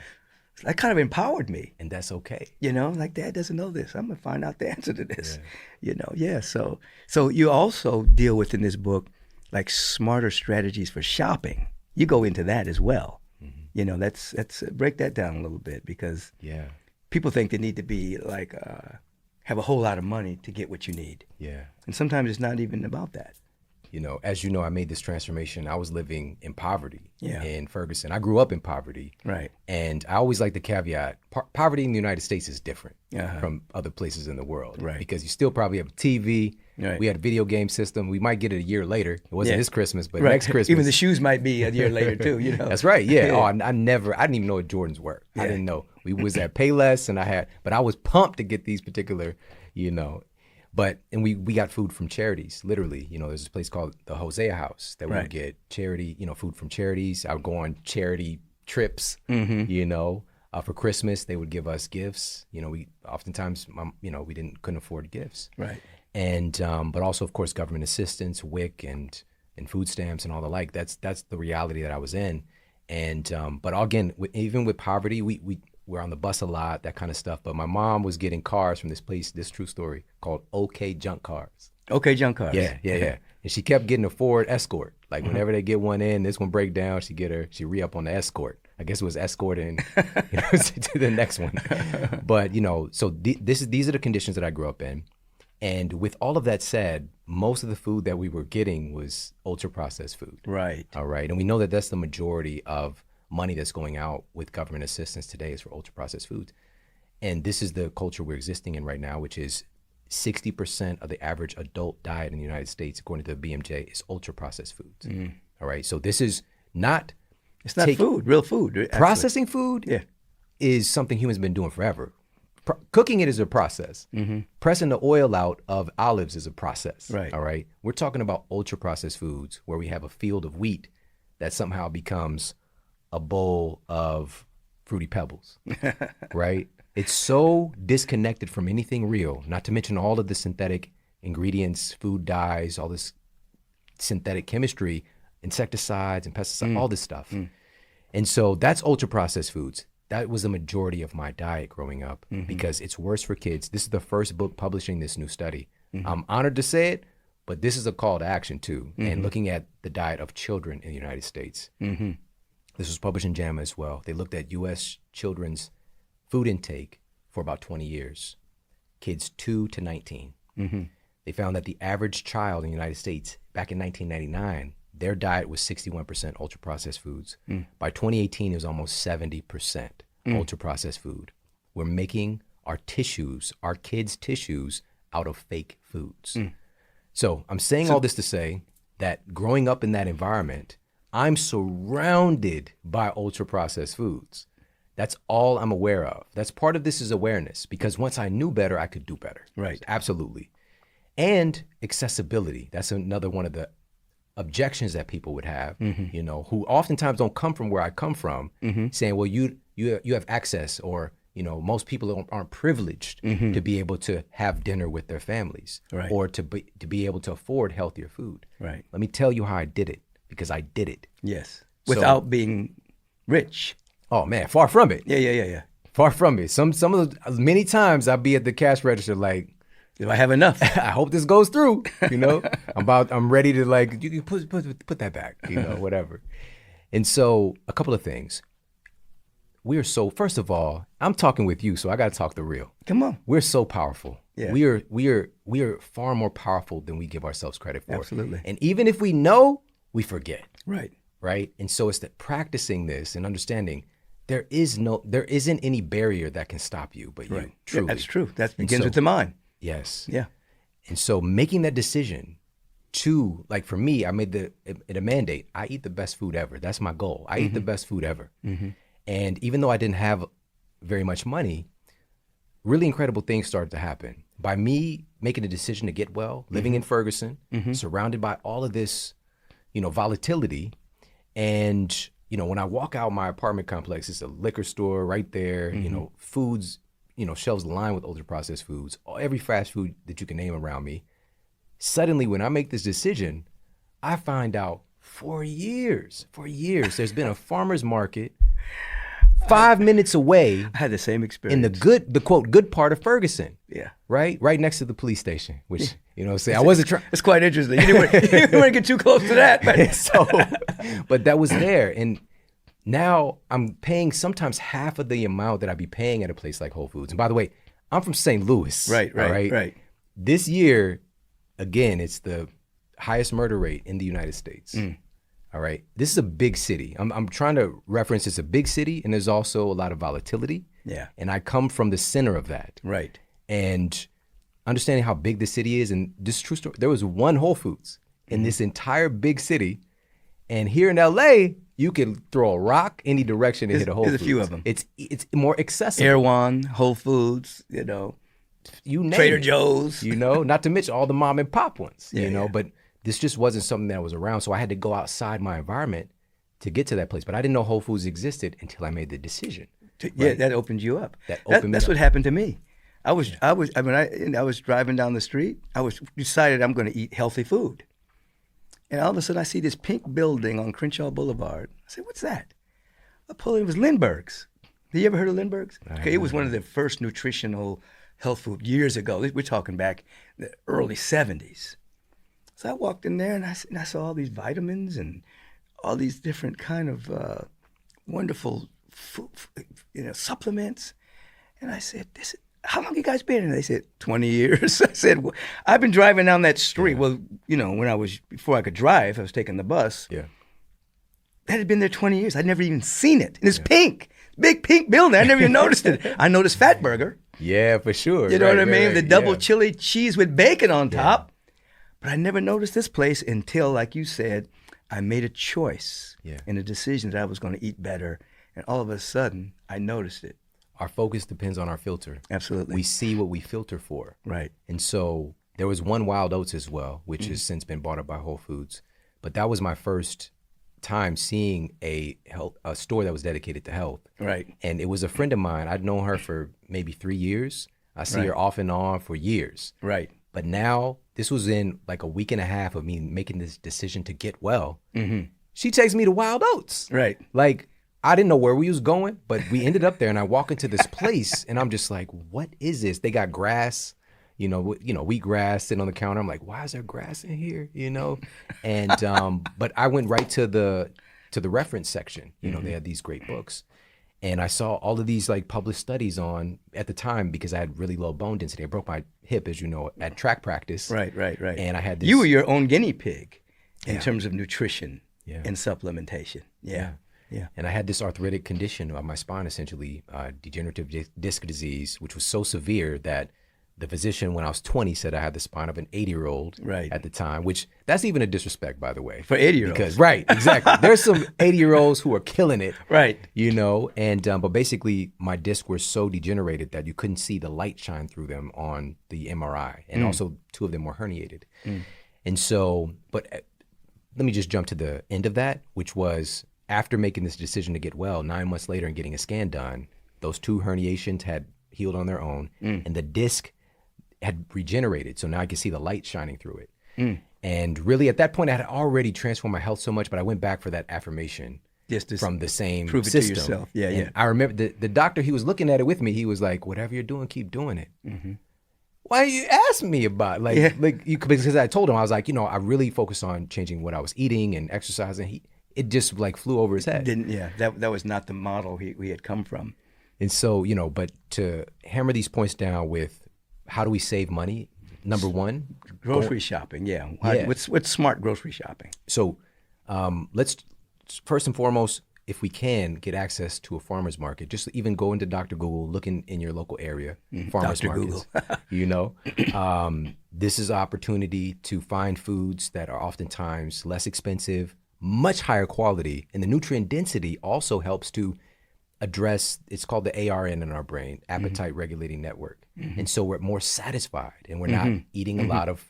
That kind of empowered me. And that's okay. You know, like Dad doesn't know this. I'm going to find out the answer to this. Yeah. You know, So you also deal with in this book, like smarter strategies for shopping. You go into that as well. Mm-hmm. You know, that's break that down a little bit because people think they need to be like, have a whole lot of money to get what you need. Yeah. And sometimes it's not even about that. You know, as you know, I made this transformation. I was living in poverty in Ferguson. I grew up in poverty. Right. And I always like the caveat, poverty in the United States is different from other places in the world. Right. Because you still probably have a TV. Right. We had a video game system. We might get it a year later. It wasn't this Christmas, but next Christmas. Even the shoes might be a year later too, you know. That's right, yeah. Oh, I didn't even know what Jordans were. I didn't know. We was at Payless but I was pumped to get these particular, you know. And we got food from charities, literally. You know, there's this place called the Hosea House that we would get charity, you know, food from charities. I would go on charity trips, you know. For Christmas, they would give us gifts. You know, we oftentimes, you know, we couldn't afford gifts. Right. And but also, of course, government assistance, WIC, and food stamps and all the like. That's the reality that I was in. And but again, even with poverty, we're on the bus a lot, that kind of stuff. But my mom was getting cars from this place, this true story, called OK Junk Cars. OK Junk Cars. Yeah. And she kept getting a Ford Escort. Like whenever they get one in, this one break down, she re-up on the Escort. I guess it was Escort and you know, to the next one. But, you know, so these are the conditions that I grew up in. And with all of that said, most of the food that we were getting was ultra-processed food. Right. All right. And we know that that's the majority of money that's going out with government assistance today is for ultra-processed foods. And this is the culture we're existing in right now, which is 60% of the average adult diet in the United States, according to the BMJ, is ultra-processed foods. All right. So this is not... It's not food, real food. Actually. Processing food is something humans have been doing forever. Cooking it is a process. Pressing the oil out of olives is a process. Right. All right. We're talking about ultra-processed foods where we have a field of wheat that somehow becomes a bowl of Fruity Pebbles, right? It's so disconnected from anything real, not to mention all of the synthetic ingredients, food dyes, all this synthetic chemistry, insecticides and pesticides, all this stuff. And so that's ultra-processed foods. That was the majority of my diet growing up because it's worse for kids. This is the first book publishing this new study. I'm honored to say it, but this is a call to action too, and looking at the diet of children in the United States. This was published in JAMA as well. They looked at U.S. children's food intake for about 20 years, kids 2 to 19. They found that the average child in the United States back in 1999, their diet was 61% ultra-processed foods. By 2018, it was almost 70% ultra-processed food. We're making our kids' tissues, out of fake foods. So I'm saying all this to say that growing up in that environment, I'm surrounded by ultra-processed foods. That's all I'm aware of. That's part of this is awareness, because once I knew better, I could do better. Right. Absolutely. And accessibility. That's another one of the objections that people would have, you know, who oftentimes don't come from where I come from, saying, well, you have access, or, you know, most people aren't privileged to be able to have dinner with their families, or to be able to afford healthier food. Right. Let me tell you how I did it, because I did it. Yes. Without being rich. Oh man, far from it. Yeah. Far from it. Some of the many times I'll be at the cash register like, do I have enough? I hope this goes through. You know, I'm ready to like, you put that back. You know, whatever. And so a couple of things. First of all, I'm talking with you, so I got to talk the real. Come on. We're so powerful. Yeah. We are far more powerful than we give ourselves credit for. Absolutely. And even if we know, we forget. Right. Right. And so it's that practicing this and understanding there isn't any barrier that can stop you but you. Right. Truly. Yeah, that's true. That begins with the mind. Yes. Yeah. And so making that decision to, like, for me, I made it a mandate. I eat the best food ever. That's my goal. I eat the best food ever. And even though I didn't have very much money, really incredible things started to happen. By me making a decision to get well, living in Ferguson, surrounded by all of this, volatility. And, when I walk out my apartment complex, it's a liquor store right there, foods, shelves lined with ultra processed foods, every fast food that you can name around me. Suddenly, when I make this decision, I find out for years, there's been a farmer's market 5 minutes away. I had the same experience. In the quote, good part of Ferguson. Yeah. Right next to the police station, which, I wasn't trying. It's quite interesting. You didn't want to get too close to that. But, but that was there. And now I'm paying sometimes half of the amount that I'd be paying at a place like Whole Foods. And by the way, I'm from St. Louis. Right. This year, again, it's the highest murder rate in the United States. All right. This is a big city. I'm trying to reference it's a big city, and there's also a lot of volatility. Yeah. And I come from the center of that. Right. And understanding how big the city is, and this is a true story. There was one Whole Foods in this entire big city. And here in LA, you can throw a rock any direction and hit a Whole Foods. There's a few of them. It's more accessible. Erewhon, Whole Foods, you name Trader it. Joe's. Not to mention all the mom and pop ones, Yeah. But this just wasn't something that was around. So I had to go outside my environment to get to that place. But I didn't know Whole Foods existed until I made the decision. Yeah, that opened you up. That's what happened to me. I was driving down the street. I decided I'm going to eat healthy food. And all of a sudden I see this pink building on Crenshaw Boulevard. I said, what's that? I pulled in, it was Lindbergh's. Have you ever heard of Lindbergh's? Okay, it was one of the first nutritional health food years ago. We're talking back in the early 70s. So I walked in there and I saw all these vitamins and all these different kind of wonderful food, supplements. And I said, how long you guys been in? They said, 20 years. I said, well, I've been driving down that street. Yeah. Well, before I could drive, I was taking the bus. Yeah. That had been there 20 years. I'd never even seen it. And it's pink, big pink building. I never even noticed it. I noticed Fat Burger. Yeah, for sure. You know what I mean? The double chili cheese with bacon on top. But I never noticed this place until, like you said, I made a choice and a decision that I was going to eat better. And all of a sudden, I noticed it. Our focus depends on our filter. Absolutely. We see what we filter for. Right. And so there was one Wild Oats as well, which has since been bought up by Whole Foods. But that was my first time seeing a store that was dedicated to health. Right. And it was a friend of mine. I'd known her for maybe 3 years. I see her off and on for years. Right. But now, this was in like a week and a half of me making this decision to get well. Mm-hmm. She takes me to Wild Oats. Right. Like, I didn't know where we was going, but we ended up there, and I walk into this place, and I'm just like, what is this? They got grass, wheatgrass sitting on the counter. I'm like, why is there grass in here? And but I went right to the reference section. They had these great books, and I saw all of these like published studies on at the time because I had really low bone density. I broke my hip, as you know, at track practice. Right. And I had this. You were your own guinea pig in terms of nutrition and supplementation. Yeah. And I had this arthritic condition of my spine, essentially, degenerative disc disease, which was so severe that the physician, when I was 20, said I had the spine of an 80-year-old at the time, which that's even a disrespect, by the way. For 80-year-olds. Because, right, exactly. There's some 80-year-olds who are killing it. Right. And but basically my discs were so degenerated that you couldn't see the light shine through them on the MRI. And also 2 of them were herniated. And so, but let me just jump to the end of that, which was after making this decision to get well, 9 months later and getting a scan done, those 2 herniations had healed on their own and the disc had regenerated. So now I could see the light shining through it. And really at that point, I had already transformed my health so much, but I went back for that affirmation from the same prove it system. To yourself. Yeah. I remember the doctor, he was looking at it with me. He was like, whatever you're doing, keep doing it. Why you asking me about because I told him, I was like, I really focused on changing what I was eating and exercising. It just like flew over his head. That was not the model we had come from. And so, but to hammer these points down with how do we save money? Number one, grocery shopping. What's smart grocery shopping? So let's first and foremost, if we can get access to a farmer's market, just even go into Dr. Google, look in your local area, farmer's Dr. markets, Google. you know, this is an opportunity to find foods that are oftentimes less expensive, much higher quality. And the nutrient density also helps to address, it's called the ARN in our brain, appetite regulating network. And so we're more satisfied and we're not eating a lot of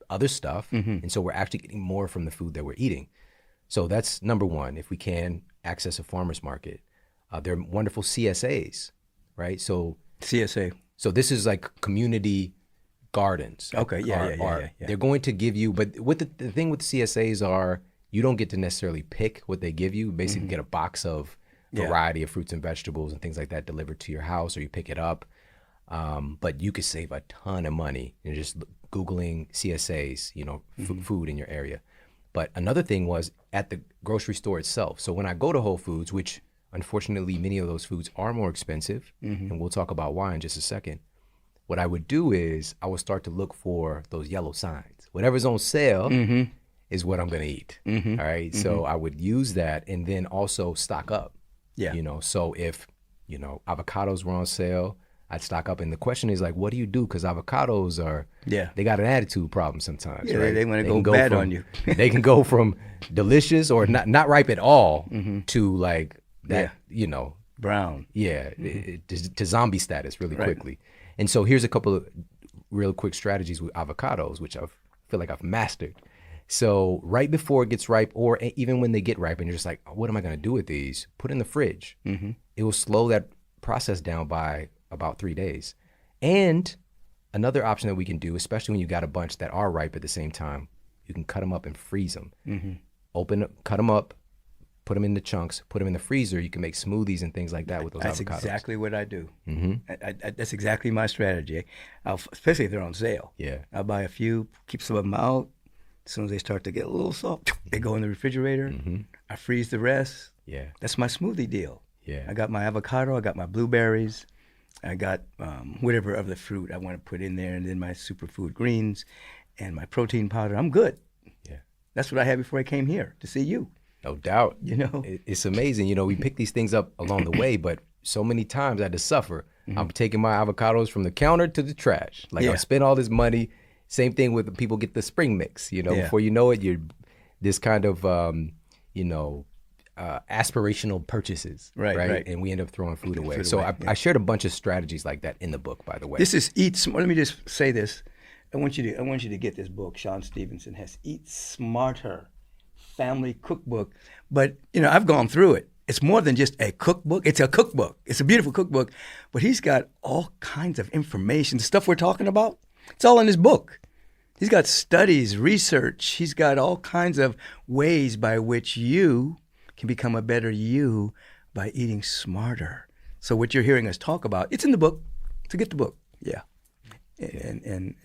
other stuff. And so we're actually getting more from the food that we're eating. So that's number one, if we can access a farmer's market. They're wonderful CSAs, right? So CSA. So this is like community gardens. Okay, yeah. They're going to give you, but what the thing with CSAs are, you don't get to necessarily pick what they give you. Basically, you get a box of variety of fruits and vegetables and things like that delivered to your house, or you pick it up. But you could save a ton of money in just Googling CSAs, you know, food in your area. But another thing was at the grocery store itself. So when I go to Whole Foods, which unfortunately many of those foods are more expensive, and we'll talk about why in just a second, what I would do is I would start to look for those yellow signs. Whatever's on sale is what I'm going to eat. All right. So I would use that and then also stock up. Yeah. You know, so if, you know, avocados were on sale, I'd stock up. And the question is like, what do you do? Because avocados are, they got an attitude problem sometimes. Yeah, right? they want to go bad on you. They can go from delicious or not ripe at all to like that, you know. Brown. Yeah, to zombie status really quickly. And so here's a couple of real quick strategies with avocados, which I feel like I've mastered. So right before it gets ripe, or even when they get ripe and you're just like, oh, what am I going to do with these? Put in the fridge. It will slow that process down by about 3 days. And another option that we can do, especially when you got a bunch that are ripe at the same time, you can cut them up and freeze them. Cut them up, put them into chunks, put them in the freezer. You can make smoothies and things like that with those avocados. That's exactly what I do. That's exactly my strategy, especially if they're on sale. Yeah. I'll buy a few, keep some of them out. As soon as they start to get a little soft, they go in the refrigerator. I freeze the rest. Yeah. That's my smoothie deal. Yeah. I got my avocado, I got my blueberries, I got whatever other fruit I want to put in there, and then my superfood greens and my protein powder. I'm good. Yeah. That's what I had before I came here to see you. No doubt. You know? It's amazing. You know, we pick these things up along the way, but so many times I had to suffer. I'm taking my avocados from the counter to the trash. Like I spent all this money. Same thing with people get the spring mix, you know, before you know it, you're this kind of, aspirational purchases, right? And we end up throwing food away. I shared a bunch of strategies like that in the book, by the way. This is Eat Smart. Let me just say this. I want you to get this book. Shawn Stevenson has Eat Smarter Family Cookbook. But, you know, I've gone through it. It's more than just a cookbook. It's a cookbook. It's a beautiful cookbook. But he's got all kinds of information. The stuff we're talking about, it's all in his book. He's got studies, research. He's got all kinds of ways by which you can become a better you by eating smarter. So what you're hearing us talk about, it's in the book. So get the book. Yeah. And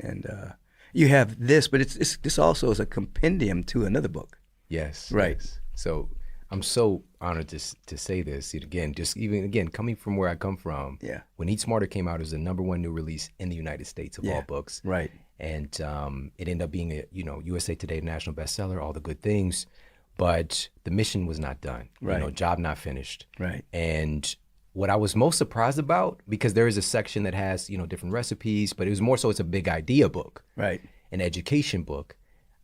you have this, but this also is a compendium to another book. Yes. Right. Yes. So I'm so honored to say this again, coming from where I come from. Yeah. When Eat Smarter came out, it was the #1 new release in the United States of all books. Right. And it ended up being a USA Today national bestseller, all the good things, but the mission was not done. Right. Job not finished. Right. And what I was most surprised about, because there is a section that has different recipes, but it was more so it's a big idea book, right, an education book.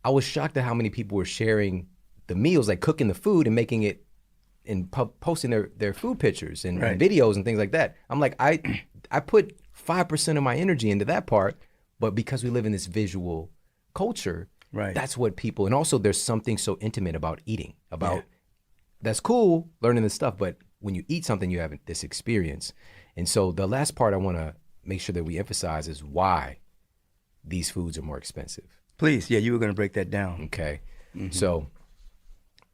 I was shocked at how many people were sharing the meals, like cooking the food and making it and posting their food pictures and videos and things like that. I'm like, I put 5% of my energy into that part, but because we live in this visual culture, that's what people, and also there's something so intimate about eating, that's cool, learning this stuff, but when you eat something, you have this experience. And so the last part I want to make sure that we emphasize is why these foods are more expensive. Please, you were going to break that down. Okay. So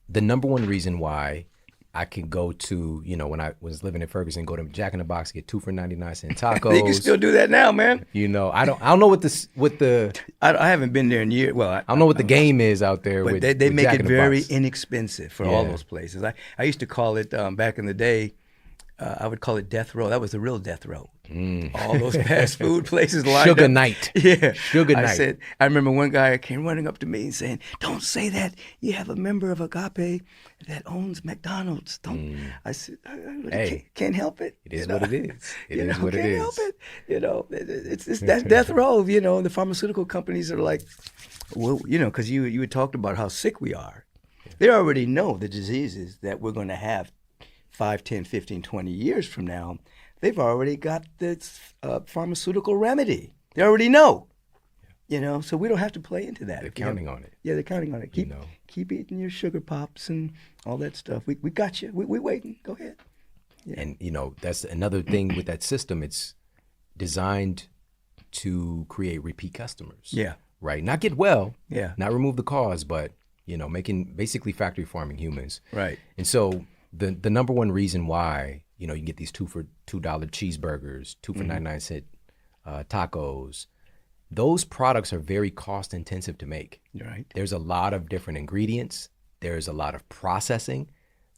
the #1 reason why I can go to, when I was living in Ferguson, go to Jack in the Box, get 2 for 99-cent tacos. You can still do that now, man. I don't know what the I haven't been there in years. Well, I don't know what the game is out there. But they make it very inexpensive for all those places. I used to call it back in the day, I would call it death row. That was the real death row. All those fast food places lined Sugar up. night. Yeah. Sugar night. I remember one guy came running up to me and saying, "Don't say that. You have a member of Agape that owns McDonald's." Don't. I said, I really Hey, can't help it. It is what it is. It is what it can't is. help it. It's that death row. The pharmaceutical companies are like, well, because you had talked about how sick we are. They already know the diseases that we're going to have 5, 10, 15, 20 years from now. They've already got this pharmaceutical remedy. They already know, so we don't have to play into that. They're counting on it. Yeah, they're counting on it. Keep eating your sugar pops and all that stuff. We got you. We waiting. Go ahead. Yeah. And, that's another thing with that system. It's designed to create repeat customers. Yeah. Right? Not get well. Yeah. Not remove the cause, but, making basically factory farming humans. Right. And so the number one reason why, you can get these $2 for $2 cheeseburgers, 2 for 99-cent tacos, those products are very cost intensive to make. Right. There's a lot of different ingredients. There's a lot of processing,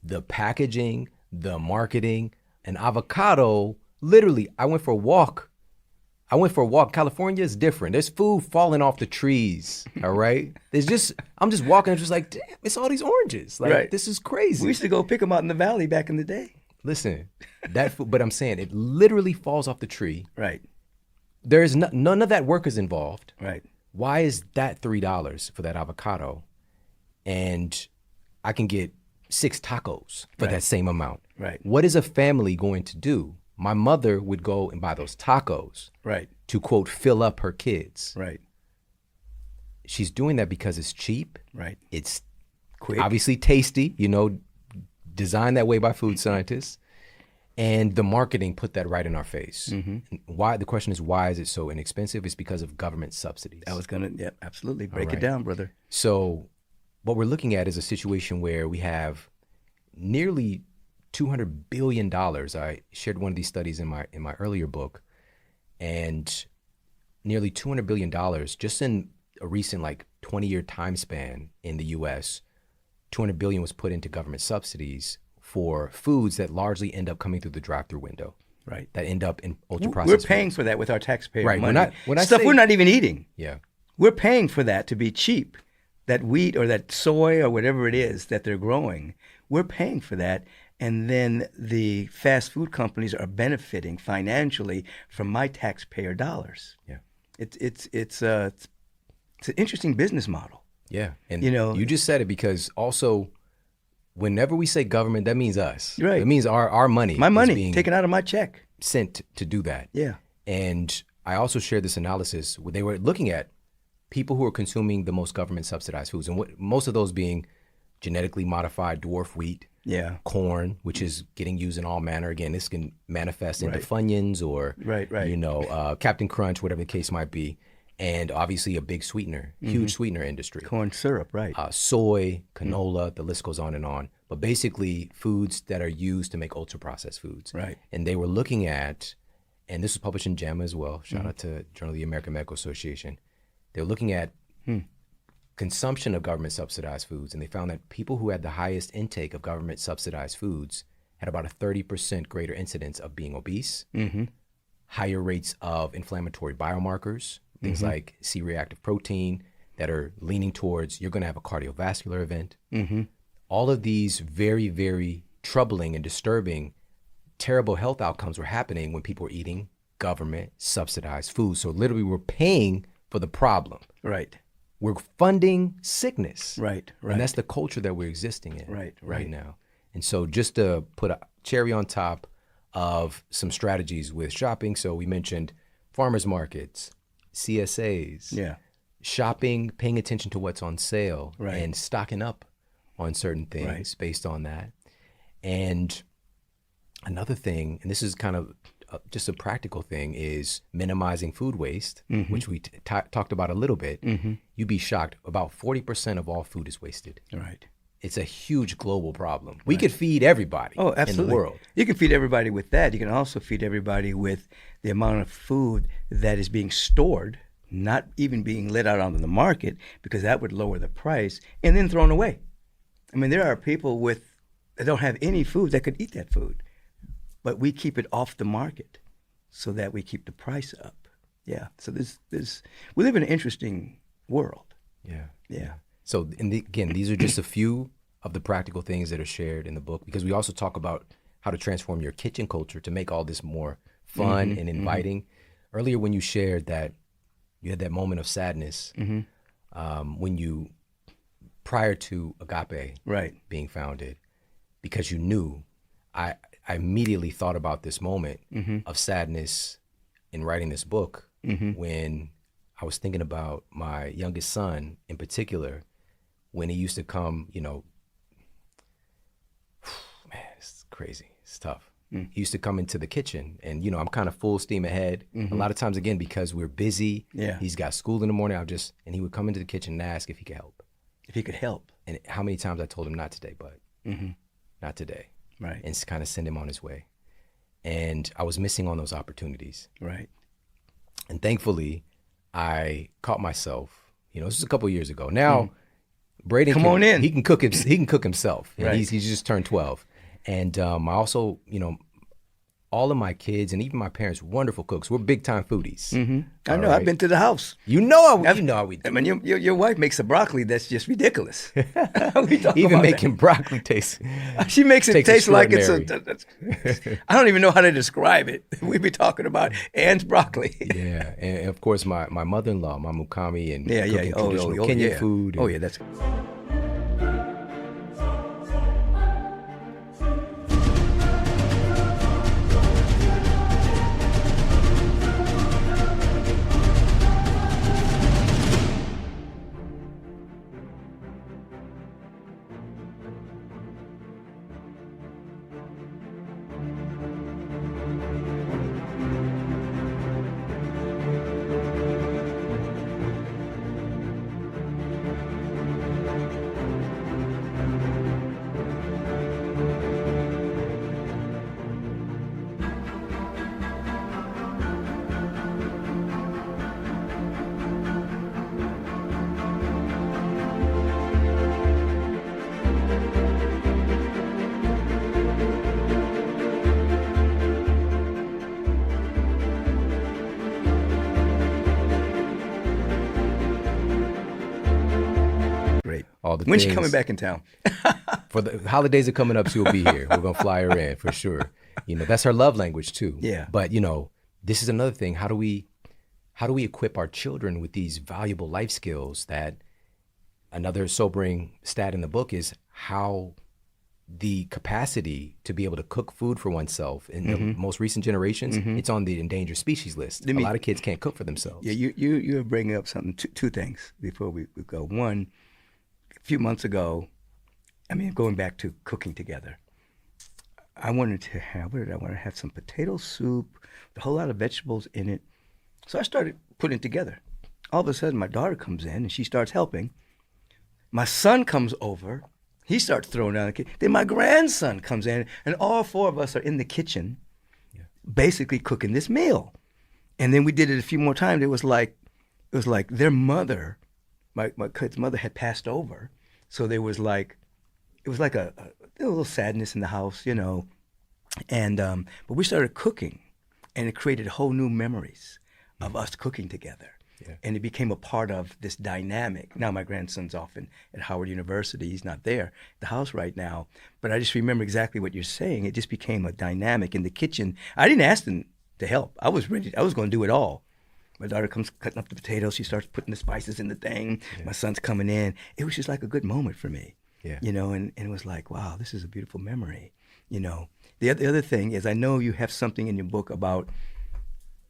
the packaging, the marketing. An avocado, literally, I went for a walk. California is different. There's food falling off the trees, all right? I'm just walking, and just like, damn, it's all these oranges. Like, right. This is crazy. We used to go pick them out in the valley back in the day. Listen, that food, but I'm saying it literally falls off the tree. Right. There's none of that work is involved. Right. Why is that $3 for that avocado? And I can get 6 tacos for that same amount. Right. What is a family going to do? My mother would go and buy those tacos. Right. To, quote, fill up her kids. Right. She's doing that because it's cheap. Right. It's quick. Obviously tasty, designed that way by food scientists. And the marketing put that right in our face. Mm-hmm. The question is, why is it so inexpensive? It's because of government subsidies. I was absolutely. Break it down, brother. So what we're looking at is a situation where we have nearly $200 billion. I shared one of these studies in my earlier book, and nearly $200 billion just in a recent 20-year time span in the U.S. $200 billion was put into government subsidies for foods that largely end up coming through the drive-through window. Right. That end up in ultra-processed We're paying foods. for that with our taxpayer money. When I Stuff say, we're not even eating. Yeah. We're paying for that to be cheap. That wheat or that soy or whatever it is that they're growing, we're paying for that. And then the fast food companies are benefiting financially from my taxpayer dollars. Yeah. It's an interesting business model. Yeah. And you just said it, because also whenever we say government, that means us. Right. It means our money. My money being taken out of my check. Sent to do that. Yeah. And I also shared this analysis where they were looking at people who are consuming the most government subsidized foods, and most of those being genetically modified dwarf wheat, corn, which is getting used in all manner. Again, this can manifest into Funyuns or Captain Crunch, whatever the case might be. And obviously a big sweetener, huge sweetener industry. Corn syrup, right. Soy, canola, the list goes on and on. But basically foods that are used to make ultra-processed foods. Right. And they were looking at, and this was published in JAMA as well, shout out to Journal of the American Medical Association. They're looking at consumption of government subsidized foods, and they found that people who had the highest intake of government subsidized foods had about a 30% greater incidence of being obese, higher rates of inflammatory biomarkers, things like C-reactive protein that are leaning towards you're going to have a cardiovascular event. All of these very, very troubling and disturbing, terrible health outcomes were happening when people were eating government subsidized food. So literally we're paying for the problem. Right. We're funding sickness. Right. And that's the culture that we're existing in right now. And so just to put a cherry on top of some strategies with shopping. So we mentioned farmers markets, CSAs, shopping, paying attention to what's on sale, and stocking up on certain things based on that. And another thing, and this is kind of just a practical thing, is minimizing food waste, which we talked about a little bit. You'd be shocked. About 40% of all food is wasted. Right. It's a huge global problem. We could feed everybody in the world. You can feed everybody with that. You can also feed everybody with the amount of food that is being stored, not even being let out onto the market, because that would lower the price, and then thrown away. I mean, there are people that don't have any food that could eat that food. but we keep it off the market so that we keep the price up. Yeah. So we live in an interesting world. Yeah. Yeah. So again, these are just a few of the practical things that are shared in the book, because we also talk about how to transform your kitchen culture to make all this more fun and inviting. Earlier when you shared that you had that moment of sadness when you, prior to Agape being founded, because you knew, I immediately thought about this moment of sadness in writing this book when I was thinking about my youngest son in particular, when he used to come, man, it's crazy. It's tough. He used to come into the kitchen and, I'm kind of full steam ahead. A lot of times, again, because we're busy, he's got school in the morning, and he would come into the kitchen and ask if he could help. If he could help. And how many times I told him, not today, bud. Not today. Right. And kind of send him on his way. And I was missing on those opportunities. Right. And thankfully, I caught myself, this was a couple of years ago. Now, Braden, come on in. He can cook himself. Right. He's just turned 12. And I also, all of my kids and even my parents, wonderful cooks. We're big time foodies. I know. Right? I've been to the house. You know how we do. I mean, your wife makes a broccoli that's just ridiculous. Even making broccoli taste. She makes it taste like it's I don't even know how to describe it. We be talking about Anne's broccoli. Yeah, and of course my mother-in-law, my Mukami, and cooking traditional Kenyan food. Oh yeah, that's. When's she coming back in town? For the holidays are coming up, she'll be here. We're gonna fly her in for sure. That's her love language too. Yeah. But this is another thing. How do we equip our children with these valuable life skills? That another sobering stat in the book is how the capacity to be able to cook food for oneself in the most recent generations, it's on the endangered species list. A lot of kids can't cook for themselves. Yeah, you're bringing up something. Two things before we go. One, a few months ago, going back to cooking together, I wanted to have, what did I want to have? Some potato soup, a whole lot of vegetables in it. So I started putting it together. All of a sudden, my daughter comes in and she starts helping. My son comes over. He starts throwing down the kitchen. Then my grandson comes in, and all four of us are in the kitchen, basically cooking this meal. And then we did it a few more times. It was like their mother, my kid's mother had passed over. So there was it was like a little sadness in the house, And but we started cooking, and it created whole new memories of us cooking together. Yeah. And it became a part of this dynamic. Now my grandson's off at Howard University. He's not there at the house right now. But I just remember exactly what you're saying. It just became a dynamic in the kitchen. I didn't ask them to help. I was ready. I was going to do it all. My daughter comes cutting up the potatoes. She starts putting the spices in the thing. Yeah. My son's coming in. It was just like a good moment for me. Yeah. And it was like, wow, this is a beautiful memory. The other thing is, I know you have something in your book about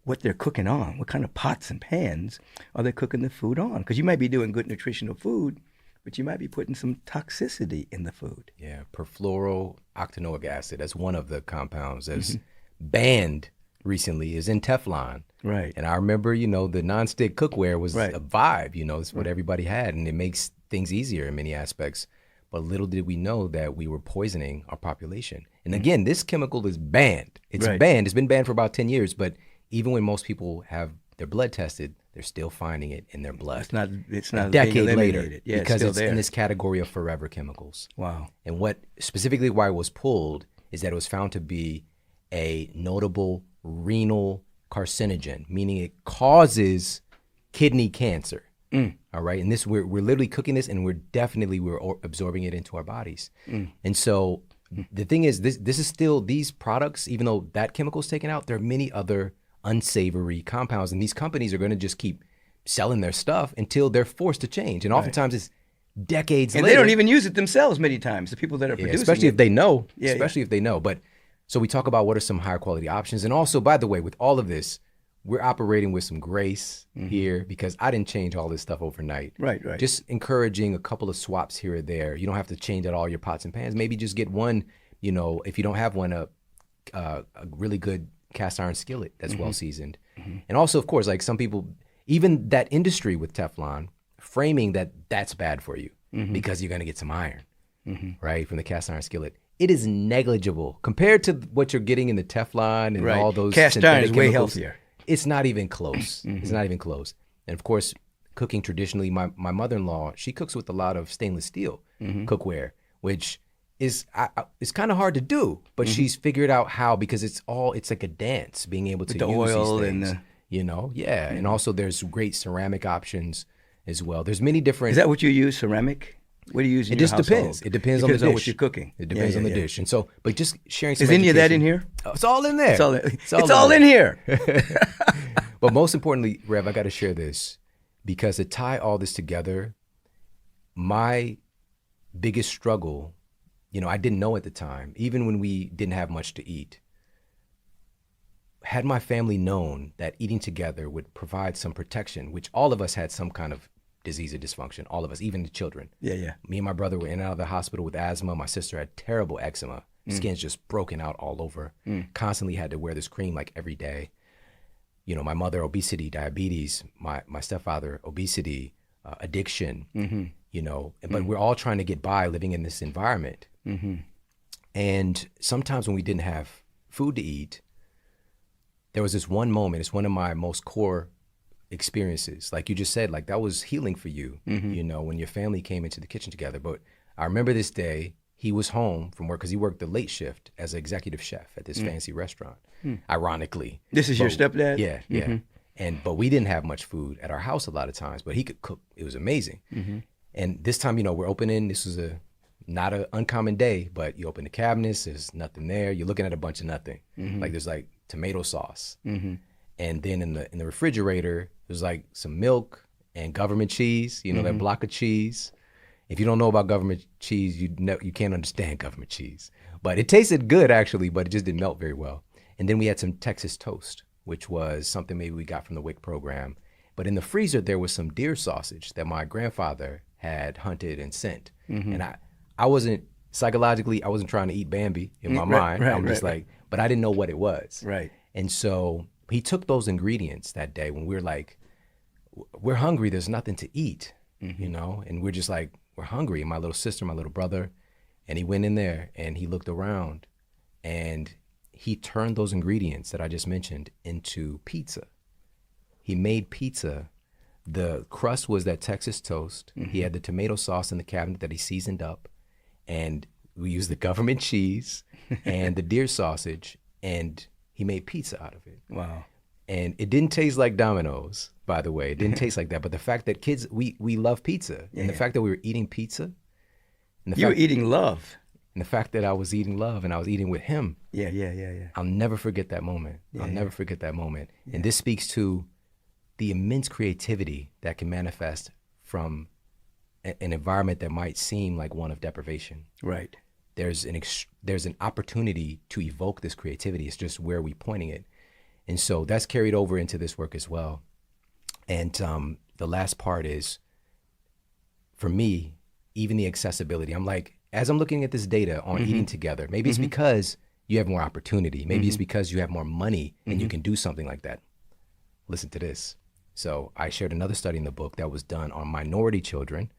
what they're cooking on. What kind of pots and pans are they cooking the food on? Because you might be doing good nutritional food, but you might be putting some toxicity in the food. Yeah, perfluorooctanoic acid. That's one of the compounds that's banned recently, is in Teflon. Right. And I remember, the nonstick cookware was a vibe, it's what everybody had, and it makes things easier in many aspects. But little did we know that we were poisoning our population. And again, this chemical is banned. It's banned. It's been banned for about 10 years, but even when most people have their blood tested, they're still finding it in their blood. It's not a decade later, yeah, because it's in this category of forever chemicals. Wow. And what specifically why it was pulled is that it was found to be a notable renal carcinogen, meaning it causes kidney cancer. All right, and this we're literally cooking this, and we're absorbing it into our bodies. And so the thing is, this is still, these products, even though that chemical is taken out, there are many other unsavory compounds, and these companies are going to just keep selling their stuff until they're forced to change. And oftentimes it's decades and later. they don't even use it themselves many times, the people that are producing especially it. if they know. Yeah, especially if they know. But so we talk about what are some higher quality options. And also, by the way, with all of this, we're operating with some grace here, because I didn't change all this stuff overnight. Right. Just encouraging a couple of swaps here or there. You don't have to change out all your pots and pans. Maybe just get one, if you don't have one, a really good cast iron skillet that's well seasoned. And also, of course, like some people, even that industry with Teflon, framing that's bad for you because you're going to get some iron, right, from the cast iron skillet. It is negligible compared to what you're getting in the Teflon and all those cast iron is way chemicals. healthier. It's not even close. It's not even close. And of course, cooking traditionally, my mother-in-law, she cooks with a lot of stainless steel cookware, which is it's kind of hard to do, but she's figured out how, because it's like a dance, being able to With the use oil these things. and And also there's great ceramic options as well. There's many different. Is that what you use, ceramic? What do you use in It your just household? depends. It depends on the Depends on dish. what you're cooking. It depends on the dish. And so, but just sharing some Is any of that education. in here? Oh, it's all in there. It's all in here. But most importantly, Rev, I got to share this, because to tie all this together, my biggest struggle, I didn't know at the time, even when we didn't have much to eat, had my family known that eating together would provide some protection, which all of us had some kind of disease or dysfunction, all of us, even the children. Yeah. Me and my brother were in and out of the hospital with asthma. My sister had terrible eczema. Skin's just broken out all over. Constantly had to wear this cream like every day. My mother, obesity, diabetes, my stepfather, obesity, addiction, but we're all trying to get by living in this environment. And sometimes when we didn't have food to eat, there was this one moment, it's one of my most core experiences. Like you just said, like that was healing for you, when your family came into the kitchen together. But I remember this day, he was home from work because he worked the late shift as an executive chef at this fancy restaurant, ironically. This is your stepdad? Yeah. But we didn't have much food at our house a lot of times, but he could cook. It was amazing. And this time, we're opening, this was not an uncommon day, but you open the cabinets, there's nothing there. You're looking at a bunch of nothing. Like there's like tomato sauce. And then in the refrigerator, there's like some milk and government cheese, that block of cheese. If you don't know about government cheese, you can't understand government cheese. But it tasted good, actually, but it just didn't melt very well. And then we had some Texas toast, which was something maybe we got from the WIC program. But in the freezer, there was some deer sausage that my grandfather had hunted and sent. And I wasn't, psychologically, I wasn't trying to eat Bambi in my mind. I'm just like, but I didn't know what it was. Right. And so he took those ingredients that day when we're like, we're hungry, there's nothing to eat, and we're just like, we're hungry. My little sister, my little brother, and he went in there and he looked around and he turned those ingredients that I just mentioned into pizza. He made pizza. The crust was that Texas toast. He had the tomato sauce in the cabinet that he seasoned up, and we used the government cheese and the deer sausage, and he made pizza out of it. Wow. And it didn't taste like Domino's, by the way. It didn't taste like that. But the fact that kids, we love pizza. And the fact that we were eating pizza. And You were eating love. And the fact that I was eating love and I was eating with him. Yeah. I'll never forget that moment. I'll never forget that moment. And this speaks to the immense creativity that can manifest from an environment that might seem like one of deprivation. Right. There's an opportunity to evoke this creativity. It's just where we pointing it. And so that's carried over into this work as well. And the last part is, for me, even the accessibility. I'm like, as I'm looking at this data on eating together, maybe it's because you have more opportunity. Maybe it's because you have more money and you can do something like that. Listen to this. So I shared another study in the book that was done on minority children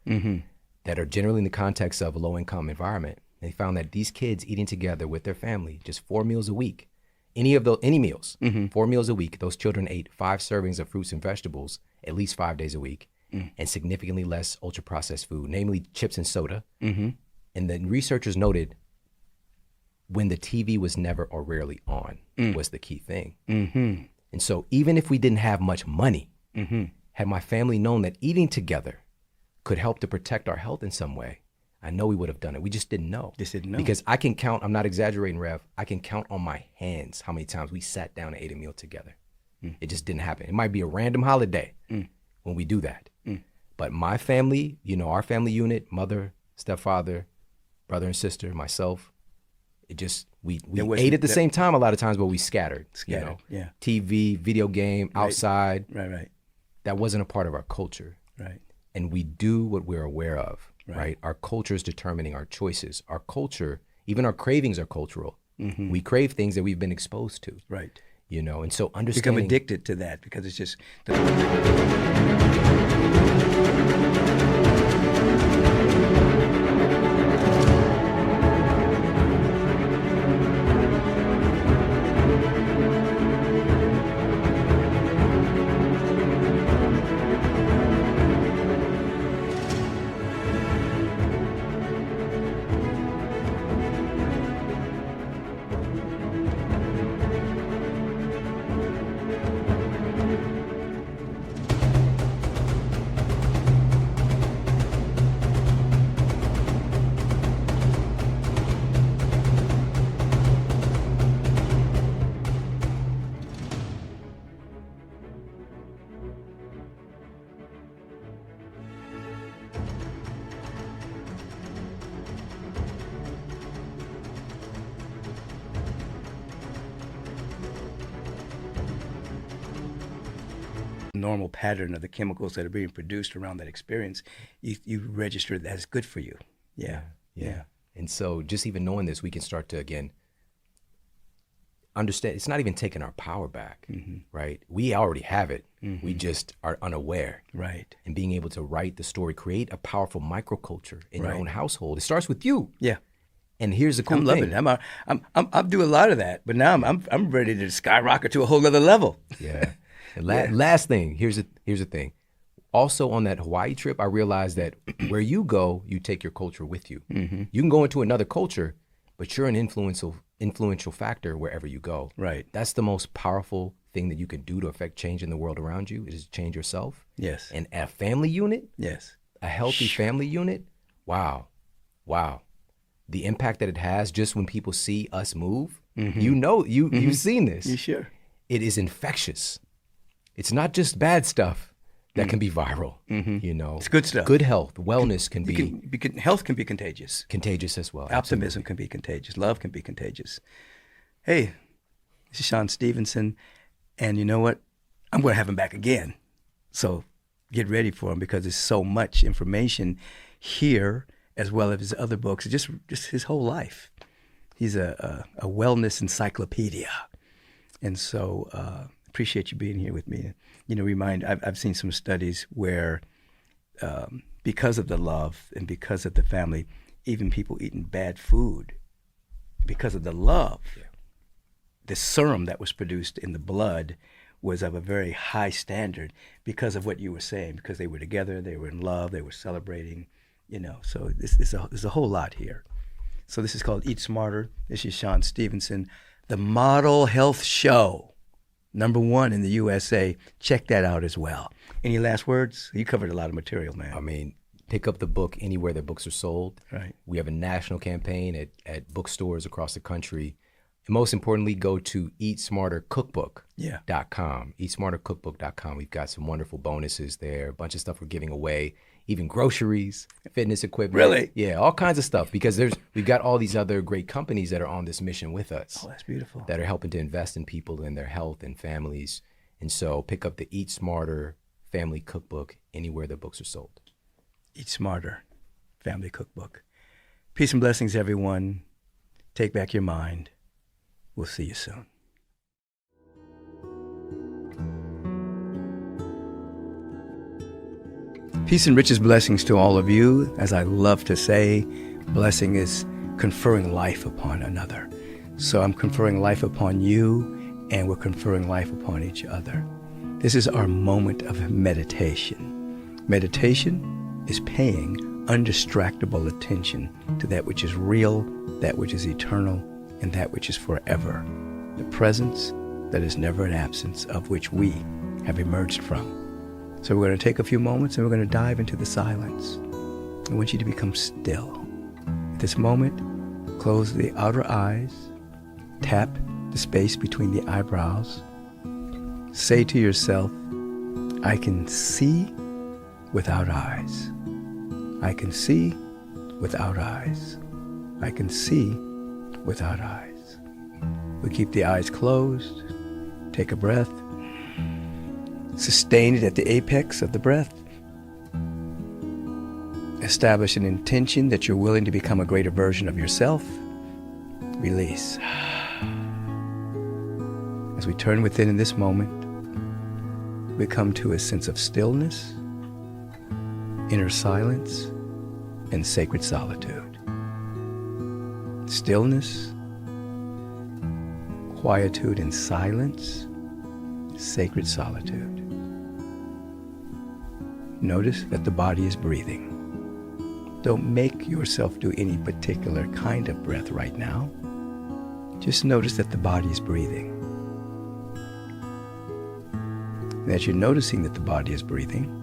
that are generally in the context of a low-income environment. They found that these kids eating together with their family, just 4 meals a week, any meals, 4 meals a week, those children ate 5 servings of fruits and vegetables at least 5 days a week, and significantly less ultra-processed food, namely chips and soda. And the researchers noted when the TV was never or rarely on was the key thing. Mm-hmm. And so even if we didn't have much money, Mm-hmm. had my family known that eating together could help to protect our health in some way, I know we would have done it. We just didn't know. Just didn't know. Because I can count, I'm not exaggerating, Rev, I can count on my hands how many times we sat down and ate a meal together. It just didn't happen. It might be a random holiday when we do that. But my family, you know, our family unit, mother, stepfather, brother and sister, myself, it just, we ate at the same time a lot of times, but we scattered. You know? Yeah. TV, video game, outside. Right. That wasn't a part of our culture. Right. And we do what we're aware of, Right. right? Our culture is determining our choices. Our culture, even our cravings are cultural. We crave things that we've been exposed to. Right. You know, and so Become understanding. addicted to that because it's just normal pattern of the chemicals that are being produced around that experience. You register that as good for you. Yeah. And so just even knowing this, we can start to, again, understand it's not even taking our power back, right? We already have it. We just are unaware. Right. And being able to write the story, create a powerful microculture in your Right. own household. It starts with you. Yeah. And here's the cool I'm thing. loving it. I'm doing a lot of that, but now I'm ready to skyrocket to a whole other level. Yeah. And last thing, here's the thing. Also on that Hawaii trip, I realized that where you go, you take your culture with you. You can go into another culture, but you're an influential factor wherever you go. Right. That's the most powerful thing that you can do to affect change in the world around you, is change yourself. Yes. And a family unit, Yes. a healthy family unit, wow. The impact that it has just when people see us move, you know, you've seen this. You sure? It is infectious. It's not just bad stuff that can be viral, you know. It's good stuff. Good health, wellness can be Health can be contagious. contagious as well. Optimism can be contagious. Love can be contagious. Hey, this is Shawn Stevenson, and you know what? I'm going to have him back again. So get ready for him because there's so much information here, as well as his other books, just his whole life. He's a wellness encyclopedia. And so appreciate you being here with me. You know, I've seen some studies where because of the love and because of the family, even people eating bad food, because of the love, the serum that was produced in the blood was of a very high standard because of what you were saying, because they were together, they were in love, they were celebrating, you know. So there's a whole lot here. So this is called Eat Smarter. This is Shawn Stevenson, the Model Health Show, #1 in the USA. Check that out as well. Any last words? You covered a lot of material, man. I mean, pick up the book anywhere that books are sold. Right. We have a national campaign at bookstores across the country. And most importantly, go to eatsmartercookbook.com. Eatsmartercookbook.com. We've got some wonderful bonuses there, a bunch of stuff we're giving away, even groceries, fitness equipment. Really? Yeah, all kinds of stuff, because we've got all these other great companies that are on this mission with us. Oh, that's beautiful. That are helping to invest in people and their health and families. And so pick up the Eat Smarter Family Cookbook anywhere that books are sold. Eat Smarter Family Cookbook. Peace and blessings, everyone. Take back your mind. We'll see you soon. Peace and riches blessings to all of you. As I love to say, blessing is conferring life upon another. So I'm conferring life upon you, and we're conferring life upon each other. This is our moment of meditation. Meditation is paying undistractable attention to that which is real, that which is eternal, and that which is forever, the presence that is never an absence, of which we have emerged from. So we're going to take a few moments and we're going to dive into the silence. I want you to become still. At this moment, close the outer eyes, tap the space between the eyebrows, say to yourself, I can see without eyes. I can see without eyes. I can see without eyes. We keep the eyes closed. Take a breath. Sustain it at the apex of the breath. Establish an intention that you're willing to become a greater version of yourself. Release. As we turn within in this moment, we come to a sense of stillness, inner silence, and sacred solitude. Stillness, quietude and silence, sacred solitude. Notice that the body is breathing. Don't make yourself do any particular kind of breath right now. Just notice that the body is breathing. And as you're noticing that the body is breathing,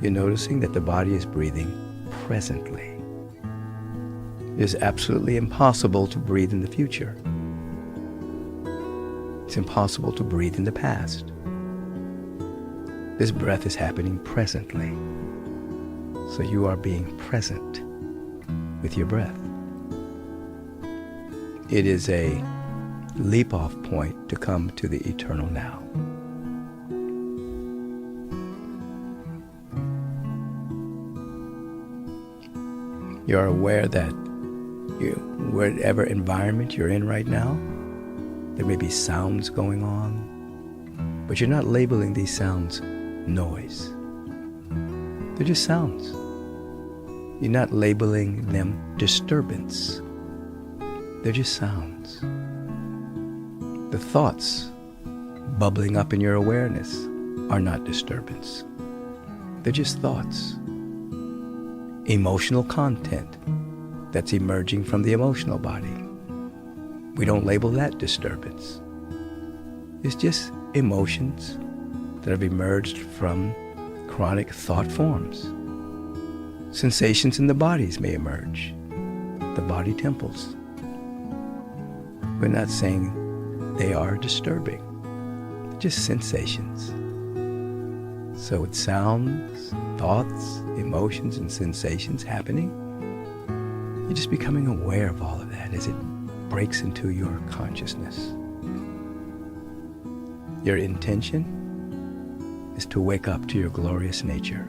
you're noticing that the body is breathing presently. It is absolutely impossible to breathe in the future. It's impossible to breathe in the past. This breath is happening presently. So you are being present with your breath. It is a leap-off point to come to the eternal now. You're aware that whatever environment you're in right now, there may be sounds going on, but you're not labeling these sounds noise. They're just sounds. You're not labeling them disturbance. They're just sounds. The thoughts bubbling up in your awareness are not disturbance. They're just thoughts. Emotional content that's emerging from the emotional body. We don't label that disturbance. It's just emotions that have emerged from chronic thought forms. Sensations in the bodies may emerge, the body temples. We're not saying they are disturbing, they're just sensations. So with sounds, thoughts, emotions, and sensations happening, you're just becoming aware of all of that as it breaks into your consciousness. Your intention is to wake up to your glorious nature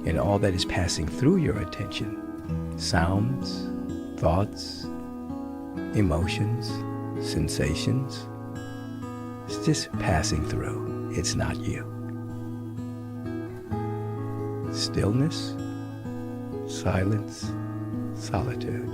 and all that is passing through your attention, sounds, thoughts, emotions, sensations. It's just passing through. It's not you. Stillness, silence, solitude.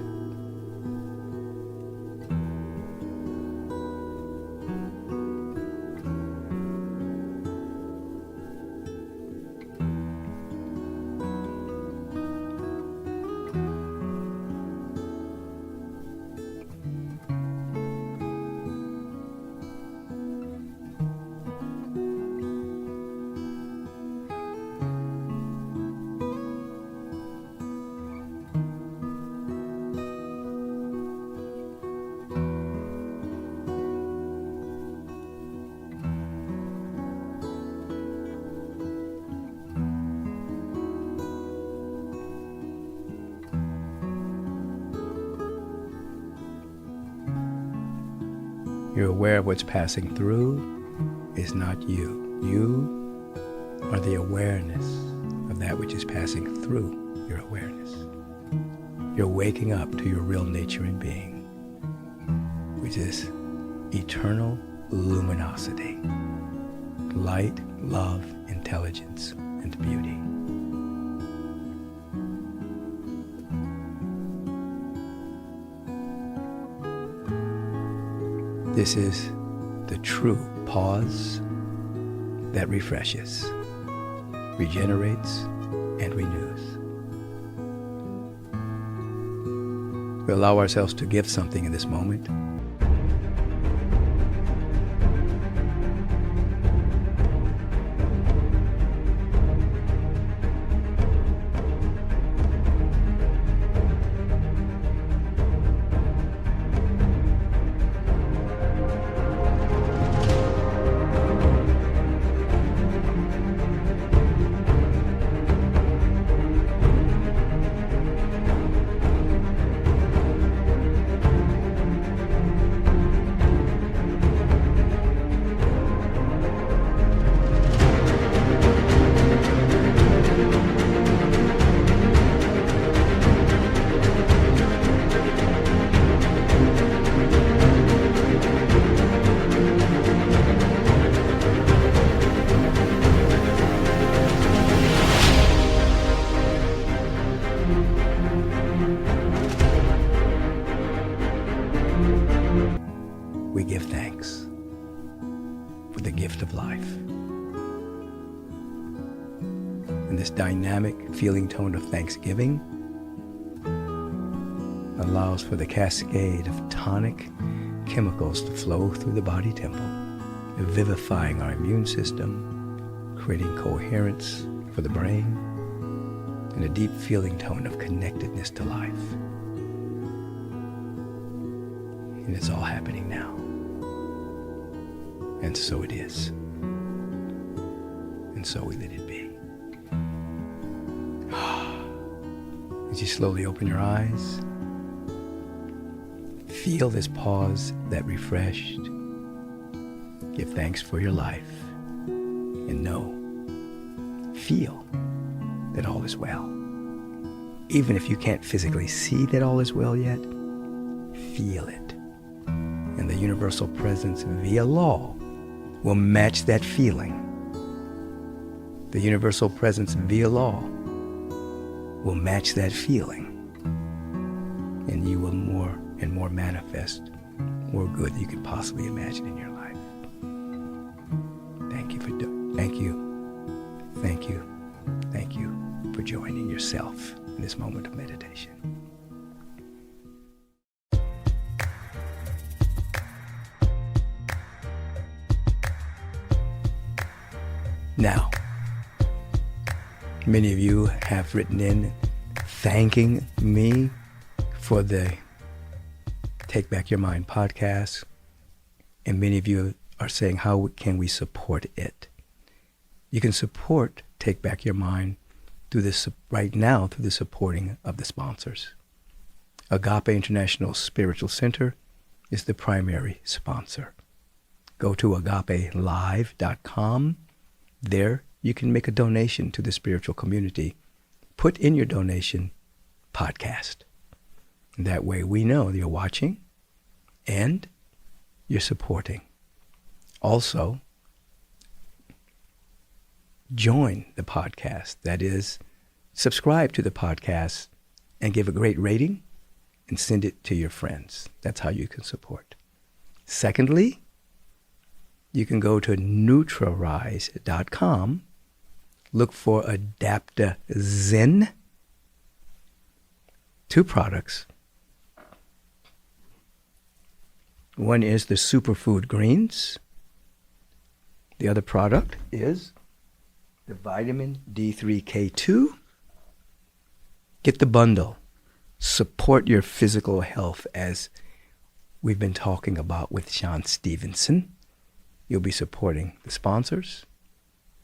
You're aware of what's passing through is not you. You are the awareness of that which is passing through your awareness. You're waking up to your real nature and being, which is eternal luminosity, light, love, intelligence, and beauty. This is the true pause that refreshes, regenerates, and renews. We allow ourselves to give something in this moment. We give thanks for the gift of life. And this dynamic feeling tone of thanksgiving allows for the cascade of tonic chemicals to flow through the body temple, vivifying our immune system, creating coherence for the brain, and a deep feeling tone of connectedness to life. And it's all happening now. And so it is. And so we let it be. As you slowly open your eyes, feel this pause that refreshed. Give thanks for your life. And feel that all is well. Even if you can't physically see that all is well yet, feel it. And the universal presence via law will match that feeling. The universal presence via law will match that feeling. And you will more and more manifest more good than you could possibly imagine in your life. Thank you for joining yourself in this moment of meditation. Now, many of you have written in thanking me for the Take Back Your Mind podcast, and many of you are saying, how can we support it? You can support Take Back Your Mind through this right now through the supporting of the sponsors. Agape International Spiritual Center is the primary sponsor. Go to agapelive.com. There, you can make a donation to the spiritual community. Put in your donation, podcast. That way we know you're watching and you're supporting. Also, join the podcast. That is, subscribe to the podcast and give a great rating and send it to your friends. That's how you can support. Secondly, you can go to Nutrarise.com, look for Adapta-Zen, 2 products. One is the Superfood Greens. The other product is the Vitamin D3K2. Get the bundle. Support your physical health as we've been talking about with Shawn Stevenson. You'll be supporting the sponsors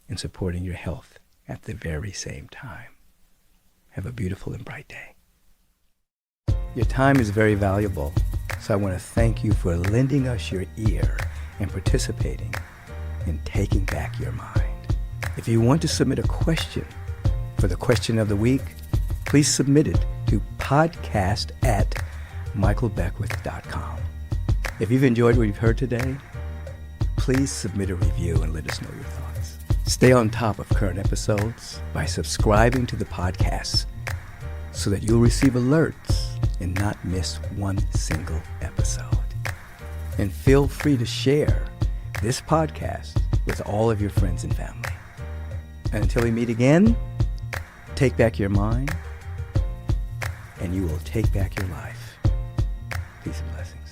and supporting your health at the very same time. Have a beautiful and bright day. Your time is very valuable, so I want to thank you for lending us your ear and participating in Taking Back Your Mind. If you want to submit a question for the question of the week, please submit it to podcast@michaelbeckwith.com. If you've enjoyed what you've heard today, please submit a review and let us know your thoughts. Stay on top of current episodes by subscribing to the podcast so that you'll receive alerts and not miss one single episode. And feel free to share this podcast with all of your friends and family. And until we meet again, take back your mind and you will take back your life. Peace and blessings.